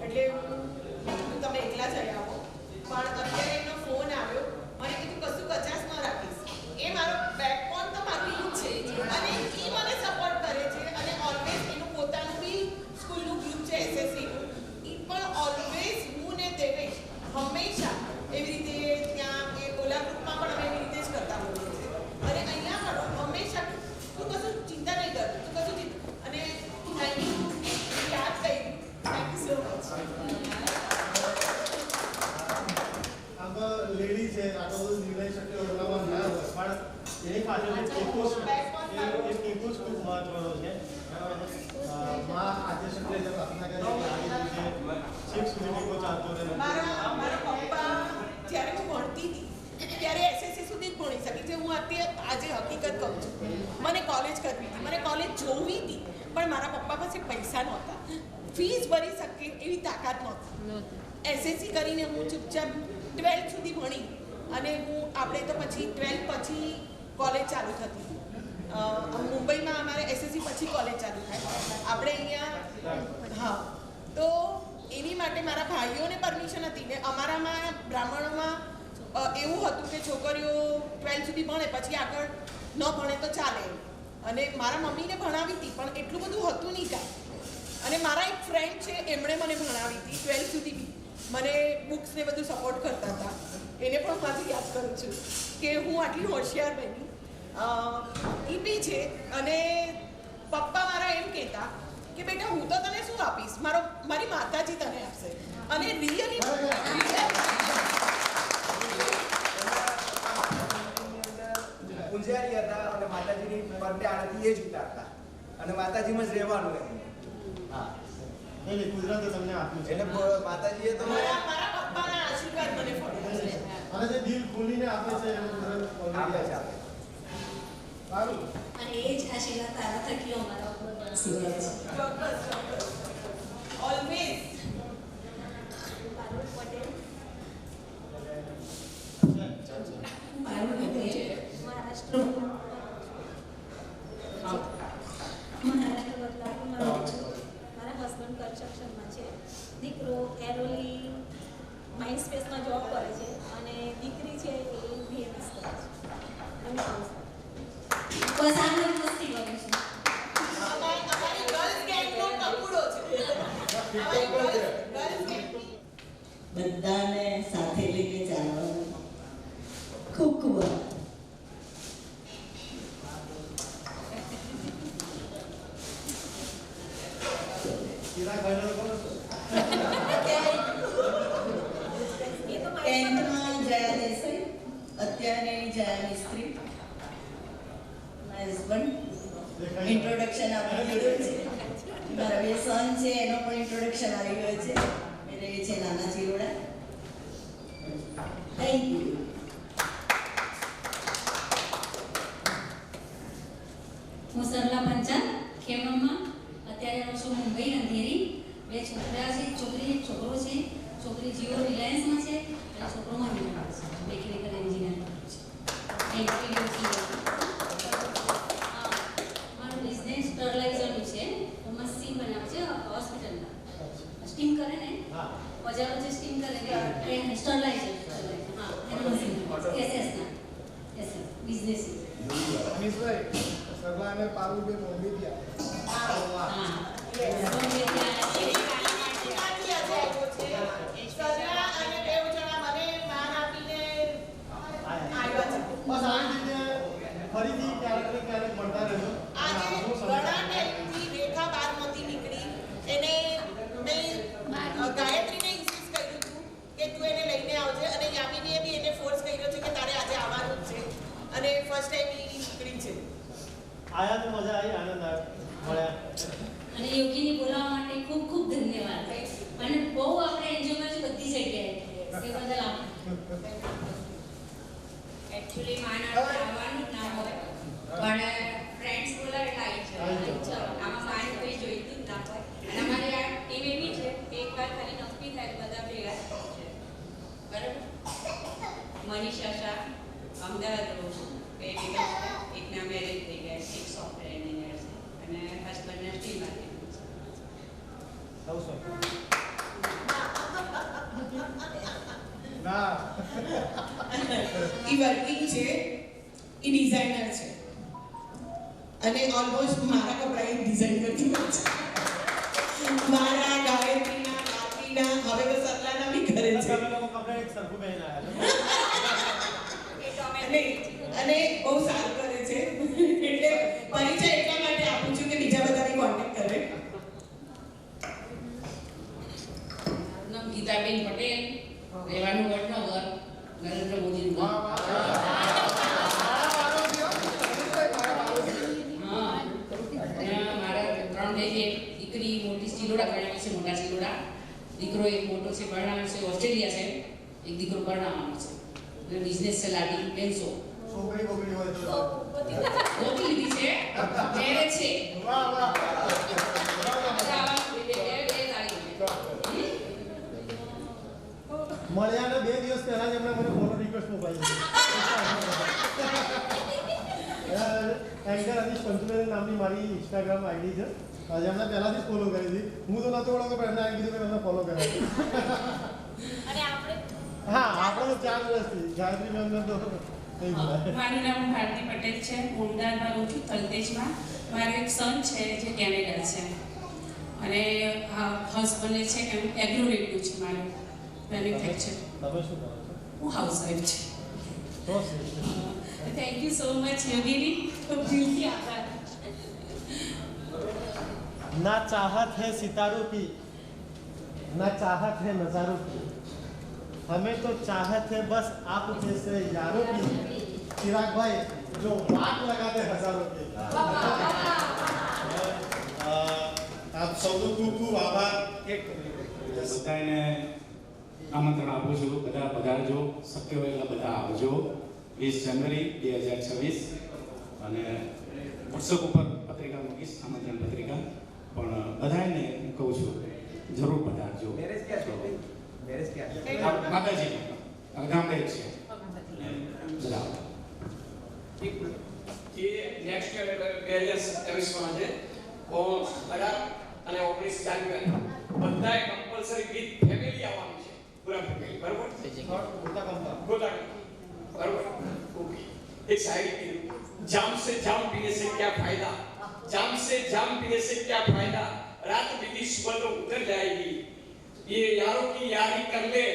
Speaker 2: એટલે તમે એકલા જઈ આવો. પણ અત્યારે એનો ફોન આવ્યો અને કીધું કશું કચાસ ન રાખીશ. એ મારો બેકબોન તો મારું ઈ છે અને એ મને સપોર્ટ કરે છે અને ઓલવેઝ એનું પોતાનું બી સ્કૂલનું ગ્રુપ છે SSC નું, એ પણ
Speaker 3: હતો ને
Speaker 2: મારા પપ્પા જ્યારે હું ભણતી હતી ત્યારે એસએસસી સુધી જ ભણી શકી છે. હું અત્યારે આજે હકીકત કહું છું, મને કોલેજ કરવી હતી, મને કોલેજ જોવી હતી, પણ મારા પપ્પા પાસે પૈસા નહોતા, ફીસ ભરી શકે એવી તાકાત નહોતી. એસએસસી કરીને હું ચૂપચાપ 12th સુધી ભણી અને આપણે તો પછી 12th પછી કોલેજ ચાલુ થતી. મુંબઈમાં અમારે એસએસસી પછી કોલેજ ચાલુ થાય, આપણે અહીંયા હા. તો એની માટે મારા ભાઈઓને પરમિશન હતી ને અમારામાં બ્રાહ્મણોમાં એવું હતું કે છોકરીઓ 12th સુધી ભણે પછી આગળ ન ભણે તો ચાલે. અને મારા મમ્મીને ભણાવી હતી પણ એટલું બધું હતું નહીં કાંઈ. અને મારા એક ફ્રેન્ડ છે એમણે મને ભણાવી હતી 12th સુધી બી, મને બુક્સ ને બધું સપોર્ટ કરતા હતા. એને પણ હું આજે યાદ કરું છું કે હું આટલી હોશિયાર બની. એ બી છે. અને પપ્પા મારા એમ કહેતા કે બેટા હું તો તને શું આપીશ, મારી માતાજી તને આપશે. અને રિયલી
Speaker 20: પૂજારી હતા અને માતાજીની બર્થડે આરતી એ જ ઉતારતા અને માતાજીમાં જ રહેવાનું એમ. હા
Speaker 3: નહીં ગુજરાતે તમને આપ્યું છે
Speaker 20: એટલે માતાજીએ તો
Speaker 2: મારા પપ્પાના આશીર્વાદ મને ફળ્યા છે.
Speaker 3: અને જે દિલ ખોલીને આપે છે એનું
Speaker 20: આપે છે આપે.
Speaker 3: સારું.
Speaker 5: અને એ જ આશીર્વાદ તારા થકી અમારા ઉપર બનશે.
Speaker 2: ઓલવેઝ
Speaker 5: મારા હસબન્ડ કન્સ્ટ્રક્શનમાં છે, દીકરો એરોલી માઇન્ડ સ્પેસમાં જોબ કરે છે અને દીકરી છે એ બીએમએસ કરે છે. બસ આને મસ્તી કરું છું.
Speaker 2: અમારી ગર્લ્સ ગેંગનો ટપુડો છે. અમારી ગર્લ્સ ગેંગ
Speaker 4: બધાને સાથે લઈને ચાલવાનું. ખૂબ ખૂબ ટેન્થમાં જયા દેસાઈ, અત્યારે જયા મિસ્ત્રી, મારા હસબન્ડ ઇન્ટ્રોડક્શન આપી દીધું છે. મારા બે સન છે એનો પણ ઇન્ટ્રોડક્શન આવી ગયો છે, એટલે એ છે નાના ચિરોડા. Thank you.
Speaker 5: હું સરલા પંચાલ ખેમમાં અત્યારે રહું છું મુંબઈ અંધેરી. બે છોકરા છે, છોકરી એક છોકરો છે. છોકરી જીઓ રિલાયન્સમાં છે અને છોકરો મહિનામાં છે, મેકેનિકલ એન્જિનિયર છે. મારો બિઝનેસ સ્ટરલાઇઝરનું છે. એમાં સ્ટીમ બનાવે છે હોસ્પિટલમાં. સ્ટીમ કરે ને બજારો જે સ્ટીમ કરે ને સ્ટરલાઇઝર. હા એનું મશીન એસએસના બિઝનેસ.
Speaker 18: અમીશભાઈ સગલાને પારુબેન મોંબીથી
Speaker 3: ફરીથી ક્યારેક મળતા રહેજો.
Speaker 2: આજે ઘણા ટાઈમથી રેખા બહાર નહોતી નીકળી. એને મેં ગાયત્રીને ઇન્સિસ્ટ કર્યું હતું કે તું એને લઈને આવજે અને યામિનીએ બી એને ફોર્સ કર્યો છે કે તારે આજે આવવાનું જ છે. અને ફર્સ્ટ ટાઈમ એ નીકળી છે.
Speaker 3: આયા તો મજા આવી, આનંદ આવ્યો, મળ્યા.
Speaker 5: અને યોગીની બોલાવવા માટે ખૂબ ખૂબ ધન્યવાદ. અને બહુ આપણે એન્જોય કરીશું બધી જગ્યાએ. તે બદલ આપણે
Speaker 6: એકચ્યુઅલી મારા આવવાનું ના હોય પણ ફ્રેન્ડ્સ બોલાવે એટલે આવી જાવ. આમાં મારે કોઈ જોઈતું જ ના હોય. અને અમારી આ ટીમ એવી છે કે એકવાર ખાલી નક્કી થાય બધા ભેગા થાય છે. બરાબર. મનીષા શાહ અમદાવાદ રહું છું. બે દીકરા છે, એકના મેરેજ થઈ ગયા છે, એક સોફ્ટવેર એન્જિનિયર છે અને હસબન્ડના સ્ટીલમાંથી
Speaker 2: ઈ વર્કિંગ છે, ઈ ડિઝાઇનર છે અને ઓલમોસ્ટ મારા કપડા એ ડિઝાઇન કરતી હોય છે. મારા ગાયત્રીના, ગાયત્રીના, હવે તો સતલાના બી કરે છે.
Speaker 3: કપડા એક સરખું પહેરીને આવ્યા.
Speaker 2: અને બહુ સારું કરે છે. એટલે પરિચય એટલા માટે આપું છું કે બીજા બધા બી કોન્ટેક્ટ કરે.
Speaker 6: નામ ગીતાબેન પટેલ, રહેવાનું વડનગર, નરેન્દ્ર મોદીનું ગામ. મારા 3 દીકરી મોટી ચિલોડા ભણેલી છે, મોટા ચિલોડા
Speaker 7: દીકરો એક મોટો છે પરણાવાનો છે ઓસ્ટ્રેલિયા છે, એક દીકરો પરણાવવાનો છે, બિઝનેસ છે લાડી પેન્સો
Speaker 3: છોકરી બોકરી હોય તો
Speaker 7: ગોતી લીધી છે, મેરેજ છે.
Speaker 3: વાહ વાહ મળ્યાને 2 દિવસ પહેલા જ એમણે મને ફોટો રિક્વેસ્ટ મોકલાવી એન્કર અનીશ પંચુલેન નામની મારી ઇન્સ્ટાગ્રામ આઈડી છે. આજે એમણે પહેલાથી જ ફોલો કરી હતી. હું તો નહોતો ઓળખતો પણ એમને કીધું કે એમને ફોલો કર્યા. હા આપણે તો 4 વર્ષથી ગાયત્રી મેમને તો
Speaker 8: મારું નામ ભારતી પટેલ છે. હું અમદાવાદમાં રહું છું, તલતેજમાં. મારો એક સન છે જે કેનેડા છે અને હસબન્ડ છે એગ્રોવેટનું છે મારું મેન્યુફેક્ચર.
Speaker 3: તમે શું કરો છો?
Speaker 8: હું હાઉસવાઈફ છું. થેન્ક યુ સો મચ યોગીની. દિલથી આભાર.
Speaker 3: ना चाहत है सितारों की, ना चाहत है नजारों की, हमें तो चाहत है बस आप जैसे यारों की. चिराग भाई जो वाट लगाते हजारों की. आप सबको खूब खूब आभार.
Speaker 11: બધાને આમંત્રણ આપું છું, બધા પધારજો, શક્ય હોય એટલા બધા આવજો. 20 જાન્યુઆરી 2026 અને વોટ્સઅપ ઉપર પત્રિકા મૂકીશ, આમંત્રણ પત્રિકા. પણ બધાને હું કહું છું જરૂર પધારજો. માતાજી ગામડે છે બધા.
Speaker 16: જે નેક્સ્ટ યર 2027 છે બધા અને 19 જાન્યુઆરી બધાએ કમ્પલસરી વિથ ફેમિલી આવવાનું છે, પૂરા ફેમિલી. બરોબર બરોબર. ઓકે. एक शायरी की जाम से जाम पीने से क्या फायदा, जाम से जाम पीने से क्या फायदा, रात बीती सुबह तो उतर जाएगी. ये यारों की यारी कर ले,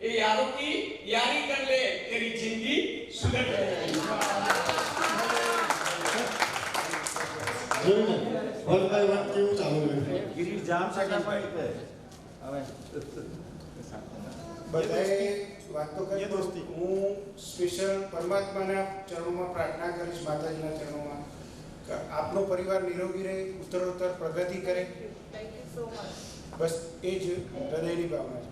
Speaker 16: ये यारों की यारी कर ले, तेरी जिंदगी सुधर जाएगी.
Speaker 3: જોયું ને વન બાય વન કેવું ચાલુ રહ્યું. ગિરીશ જામ સકા પાઈ હવે
Speaker 18: બધાએ વાત તો કરી દોસ્તી. હું સ્પેશિયલ પરમાત્માના ચરણોમાં પ્રાર્થના કરીશ, માતાજીના ચરણોમાં, કે આપનો પરિવાર નિરોગી રહે, ઉત્તરોત્તર પ્રગતિ કરે. બસ એ જ હૃદયની ભાવના છે.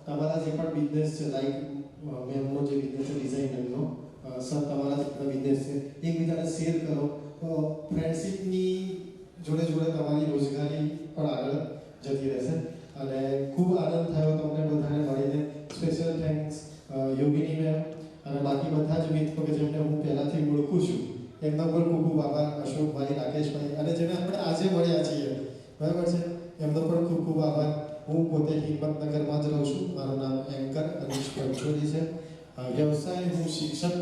Speaker 1: તમારા જે પણ બિઝનેસ છે, લાઈક મેમનો જે બિઝનેસ છે ડિઝાઇનરનો, સર તમારા જે પણ બિઝનેસ છે એકબીજાને શેર કરો. ફ્રેન્ડશિપની જોડે જોડે તમારી રોજગારી પણ આગળ જતી રહેશે. અને ખૂબ આનંદ થયો તમને બધાને મળીને. સ્પેશિયલ થેન્ક્સ યોગિની મેમ અને બાકી બધા જ મિત્રો કે જેમને હું પહેલાંથી ઓળખું છું એમનો પણ ખૂબ ખૂબ આભાર. અશોકભાઈ, રાકેશભાઈ અને જેને આપણે આજે મળ્યા છીએ, બરાબર છે, એમનો પણ ખૂબ ખૂબ આભાર. હું પોતે હિંમતનગરમાં જ રહું છું. મારું નામ એન્કર અનીશ પંચોલી છે. વ્યવસાય હું શિક્ષક,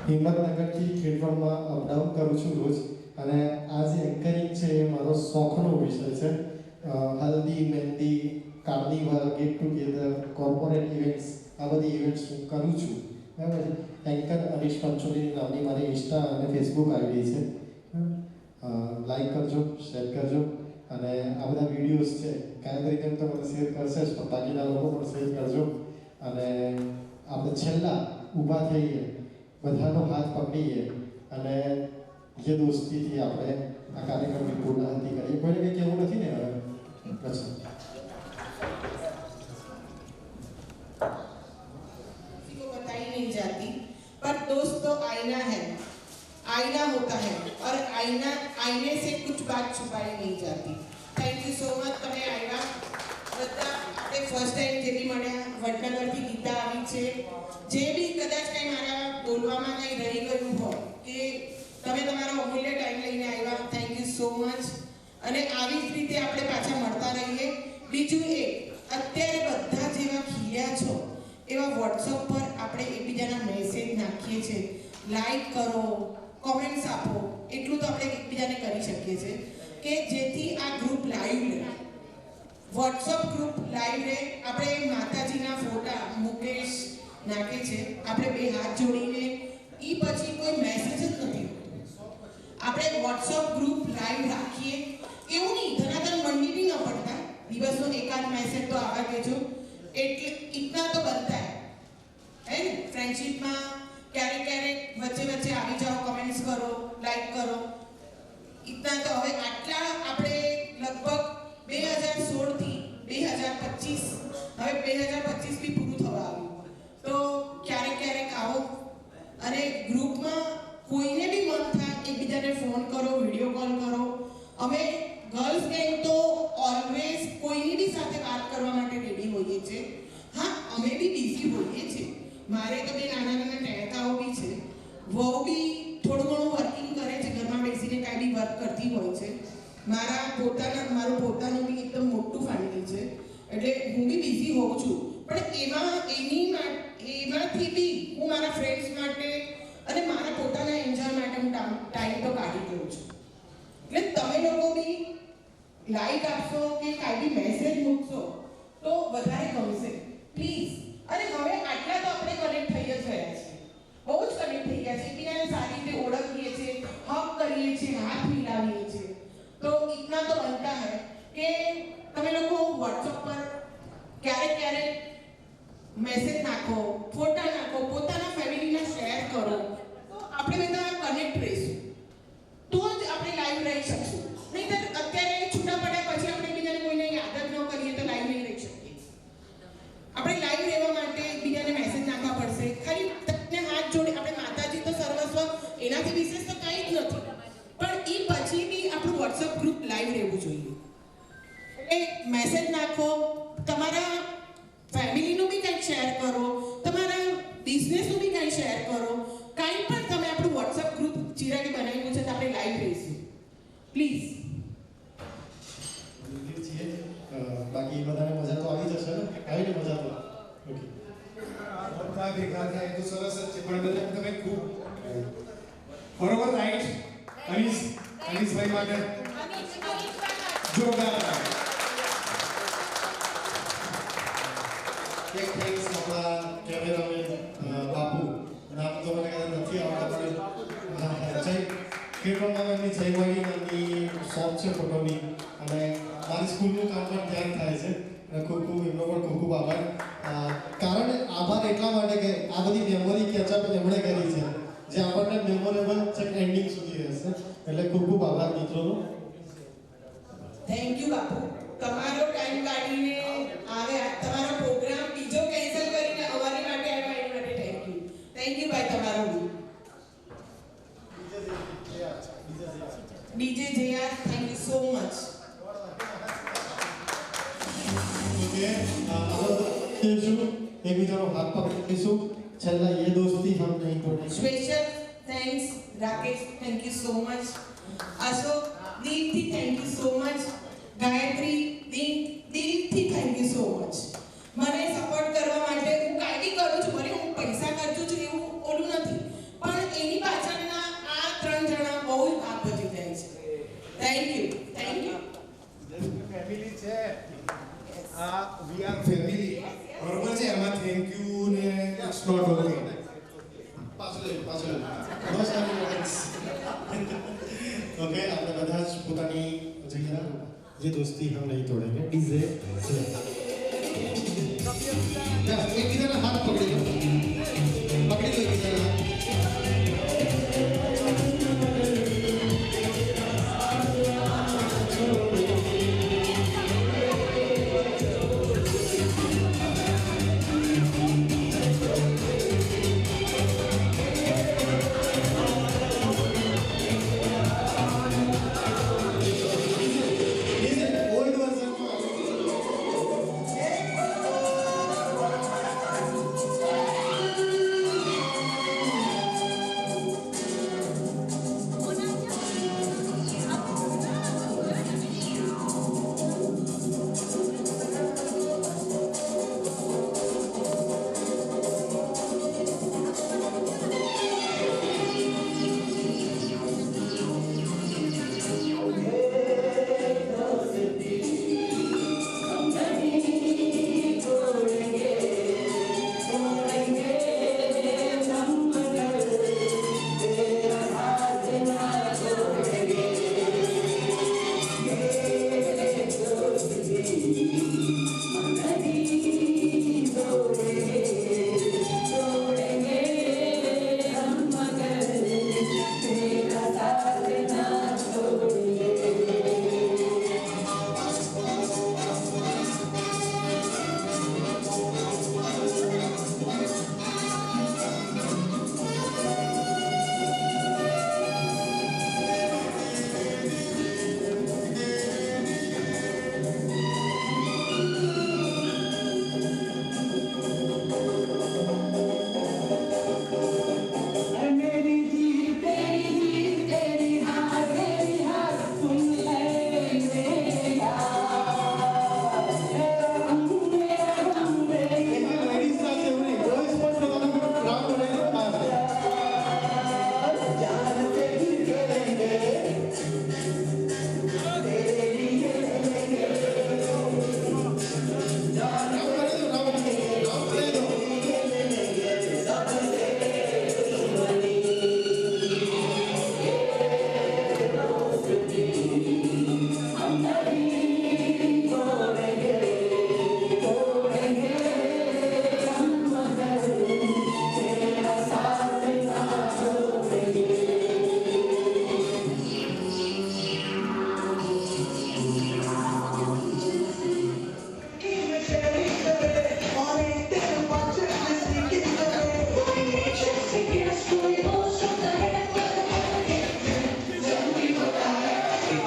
Speaker 1: હિંમતનગરથી ખેડબ્રહ્મા અપડાઉન કરું છું રોજ. અને આ જે એન્કરિંગ છે એ મારો શોખનો વિષય છે. Haldi, mehndi, carnival, get together, corporate events, આ બધી ઇવેન્ટ્સ હું કરું છું. બરાબર છે. એન્કર અનીશ પંચોલી નામની મારી ઇન્સ્ટા અને ફેસબુક આઈડી છે. લાઈક કરજો, શેર કરજો. અને આ બધા વિડીયોઝ છે કાયદરી તેમ તો મને શેર કરશે જ, પણ બાકીના લોકો પણ શેર કરજો. અને આપણે છેલ્લા ઊભા થઈએ, બધાનો હાથ પકડીએ અને જે દોસ્તીથી આપણે આ કાર્યક્રમની પૂર્ણાહુતિ કરીએ. કોઈને કંઈ કહેવું નથી ને હવે? अच्छा
Speaker 2: किसी को बताई नहीं जाती, पर दोस्त तो आईना है, आईना होता है और आईने से कुछ बात छुपाई नहीं जाती. Thank you so much. તમે આવ્યા બધા. આપણે ફર્સ્ટ ટાઈમ જે બી મળ્યા, વડનગરથી ગીતા આવી છે, જે બી કદાચ કંઈ મારા બોલવામાં કંઈ રહી ગયું હોય કે તમે તમારો અમૂલ્ય ટાઈમ લઈને આવ્યા, થેન્ક યુ સો મચ. અને આવી જ રીતે આપણે પાછા મળતા રહીએ. બીજું એ, અત્યારે બધા જેવા ખીલ્યા છો એવા વોટ્સઅપ પર આપણે એકબીજાના મેસેજ નાખીએ છીએ, લાઈક કરો, કોમેન્ટ્સ આપો, એટલું તો આપણે એકબીજાને કરી શકીએ છીએ કે જેથી આ ગ્રુપ લાઈવ રહે, વોટ્સઅપ ગ્રુપ લાઈવ રહે. આપણે માતાજીના ફોટા મુકેશ નાખે છે, આપણે બે હાથ જોડીને એ પછી કોઈ મેસેજ જ નથી. આપણે વોટ્સઅપ ગ્રુપ લાઈવ રાખીએ, એવું નહીં ધનાધન મંડી બી ન પડતા, દિવસનો એકાદ મેસેજ તો આવા દેજો, એટલે ઇતના તો બનતા હે ને. ફ્રેન્ડશિપમાં ક્યારેક ક્યારેક વચ્ચે વચ્ચે આવી જાઓ, કમેન્ટ્સ કરો, લાઈક કરો, ઇતના તો. હવે આટલા આપણે લગભગ 2016 થી 2000 અમે ગર્લ્સ ગેંગ તો ઓલવેઝ કોઈની બી સાથે વાત કરવા માટે રેડી હોઈએ છીએ. હા, અમે બી બિઝી હોઈએ છીએ. મારે તો બે નાના નાના ટેણકાઓ બી છે. વહુ બી થોડું ઘણું વર્કિંગ કરે છે, ઘરમાં બેસીને કાંઈ બી વર્ક કરતી હોય છે. મારું પોતાનું બી એકદમ મોટું ફેમિલી છે, એટલે હું બી બિઝી હોઉં છું. પણ એમાંથી બી હું મારા ફ્રેન્ડ્સ માટે અને મારા પોતાના એન્જોય માટે હું ટાઈમ તો કાઢી દઉં છું. એટલે તમે લોકો બી લાઈક આપશો કે કાંઈ બી મેસેજ મૂકશો તો વધારે ગમશે પ્લીઝ. અને હવે આટલા તો આપણે કનેક્ટ થઈ જ રહ્યા છીએ, બહુ જ કનેક્ટ થઈ ગયા છે. એકબીજાને સારી રીતે ઓળખીએ છીએ, હક કરીએ છીએ, હાથ મિલાવીએ છીએ. તો ઇતના તો બનતા હૈ કે તમે લોકો વોટ્સઅપ પર ક્યારેક મેસેજ નાખો, ફોટા નાખો, પોતાના ફેમિલીના શેર કરો, તો આપણે બધા કનેક્ટ રહીશું, તો જ આપણે લાઈવ રહી શકશું. નહીંતર અત્યારે છૂટા પડ્યા પછી આપણે એકબીજાને કોઈને યાદ જ ન કરીએ તો લાઈવ નહીં રહી શકીએ. આપણે લાઈવ રહેવા માટે એકબીજાને મેસેજ નાખવા પડશે. ખાલી તમને હાથ જોડે, આપણે માતાજી તો સર્વસ્વ, એનાથી વિશેષ તો કંઈ જ નથી. પણ એ પછી બી આપણું વોટ્સઅપ ગ્રુપ લાઈવ રહેવું જોઈએ. એટલે મેસેજ નાખો, તમારા ફેમિલીનું બી કંઈક શેર કરો, તમારા બિઝનેસનું બી કંઈ શેર કરો. કાંઈ પણ તમે આપણું વોટ્સઅપ ગ્રુપ ચિરાગે બનાવ્યું છે તો આપણે લાઈવ રહીશું પ્લીઝ.
Speaker 1: બાકી બધાને મજા તો આવી જશે ને? આવી ને મજા તો? ઓકે,
Speaker 3: બધા ભેગા થાય તો સરસ જ છે. પણ બધા તમે ખૂબ બરોબર રાઈટ. અનીસભાઈ માટે જોરદાર
Speaker 1: એક થેન્ક્સ આપણા કેમેરામેન બાપુ, નામ તો મને કદાચ નથી આવડતા, પણ જય ખેડૂતની જયમણી નામની શોપ છે ફોટોની, અને મારી સ્કૂલનું કામ પણ ત્યાં થાય છે. અને ખૂબ ખૂબ એમનો પણ ખૂબ ખૂબ આભાર. કારણ આભાર એટલા માટે કે આ બધી મેમોરી કેચઅપ એમણે કરી છે, જે આપણને મેમોરેબલ છે, એન્ડિંગ સુધી રહેશે. એટલે ખૂબ ખૂબ આભાર મિત્રોનો.
Speaker 2: થેન્ક યુ બાપુ, તમારો ટાઈમ કાઢીને આવ્યા, તમારો પ્રોગ્રામ બીજો કેન્સલ કરીને અમારી માટે આવ્યા, એના માટે થેન્ક યુ ભાઈ તમારો. DJ JR, thank you so much.
Speaker 1: Okay, એકબીજાનો હાથ પકડીશું. છેલ્લા ये दोस्ती हम नहीं तोड़ेंगे.
Speaker 2: Special thanks Rakesh, thank you so much. Ashok, દિલથી thank you so much. Gayatri, દિલથી થેન્ક યુ સો મચ. મને સપોર્ટ કરવા માટે હું કાંઈ બી કરું છું, મને હું પૈસા ખર્ચું છું એવું ઓલું નથી, પણ એની પાછળના આ 3 જણા બહુ જ ભાગ ભજવી જાય છે. Thank you.
Speaker 3: ફેમિલી છે, આ વી આર ફેમિલી, બરોબર છે. એમાં થેન્ક યુ ને ઇટ્સ નોટ ઓકે.
Speaker 1: પાછળ નો સારી મોમેન્ટ્સ. ઓકે, આપણે બધા જ પોતાની જગ્યા જે દોસ્તી હમ નહીં તોડેંગે ડીજે એકબીજાના હાથ પકડી લો, એકબીજાના હાથ.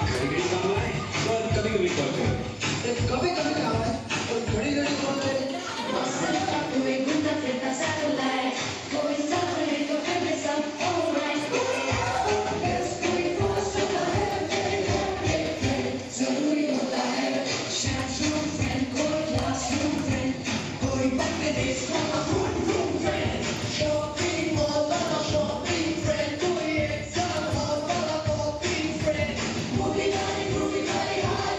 Speaker 16: घड़ी घड़ी काम आए और कभी कभी कॉल करे कभी कभी काम आए और घड़ी घड़ी कॉल करे
Speaker 10: कोई घूमता फिरता सैटेलाइट कोई सफर तो करके सब ऑलराइट कोई पास होता है जरूरी होता है क्लासरूम फ्रेंड कोई क्लासरूम फ्रेंड कोई पक्के देश का रूम फ्रेंड शॉपिंग मॉल वाला शॉपिंग फ्रेंड कोई एग्जाम हॉल वाला कॉपिंग फ्रेंड मूवी गाड़ी हाय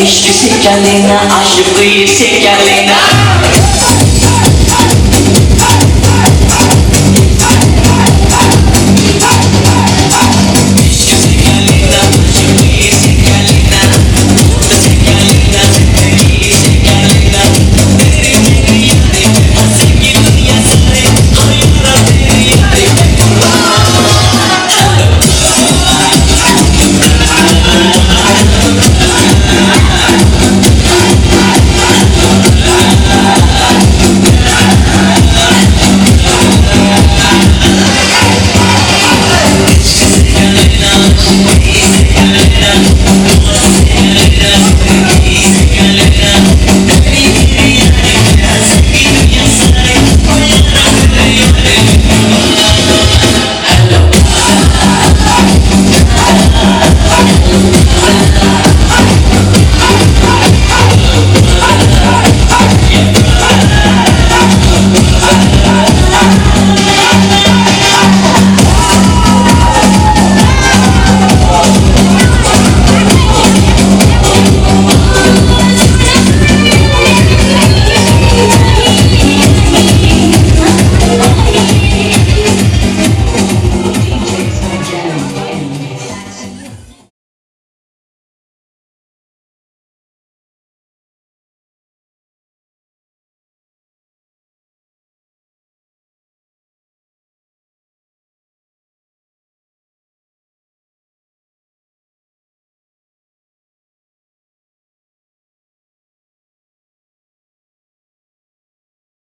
Speaker 10: इश्क से क्या लेना, आशिक से क्या लेना।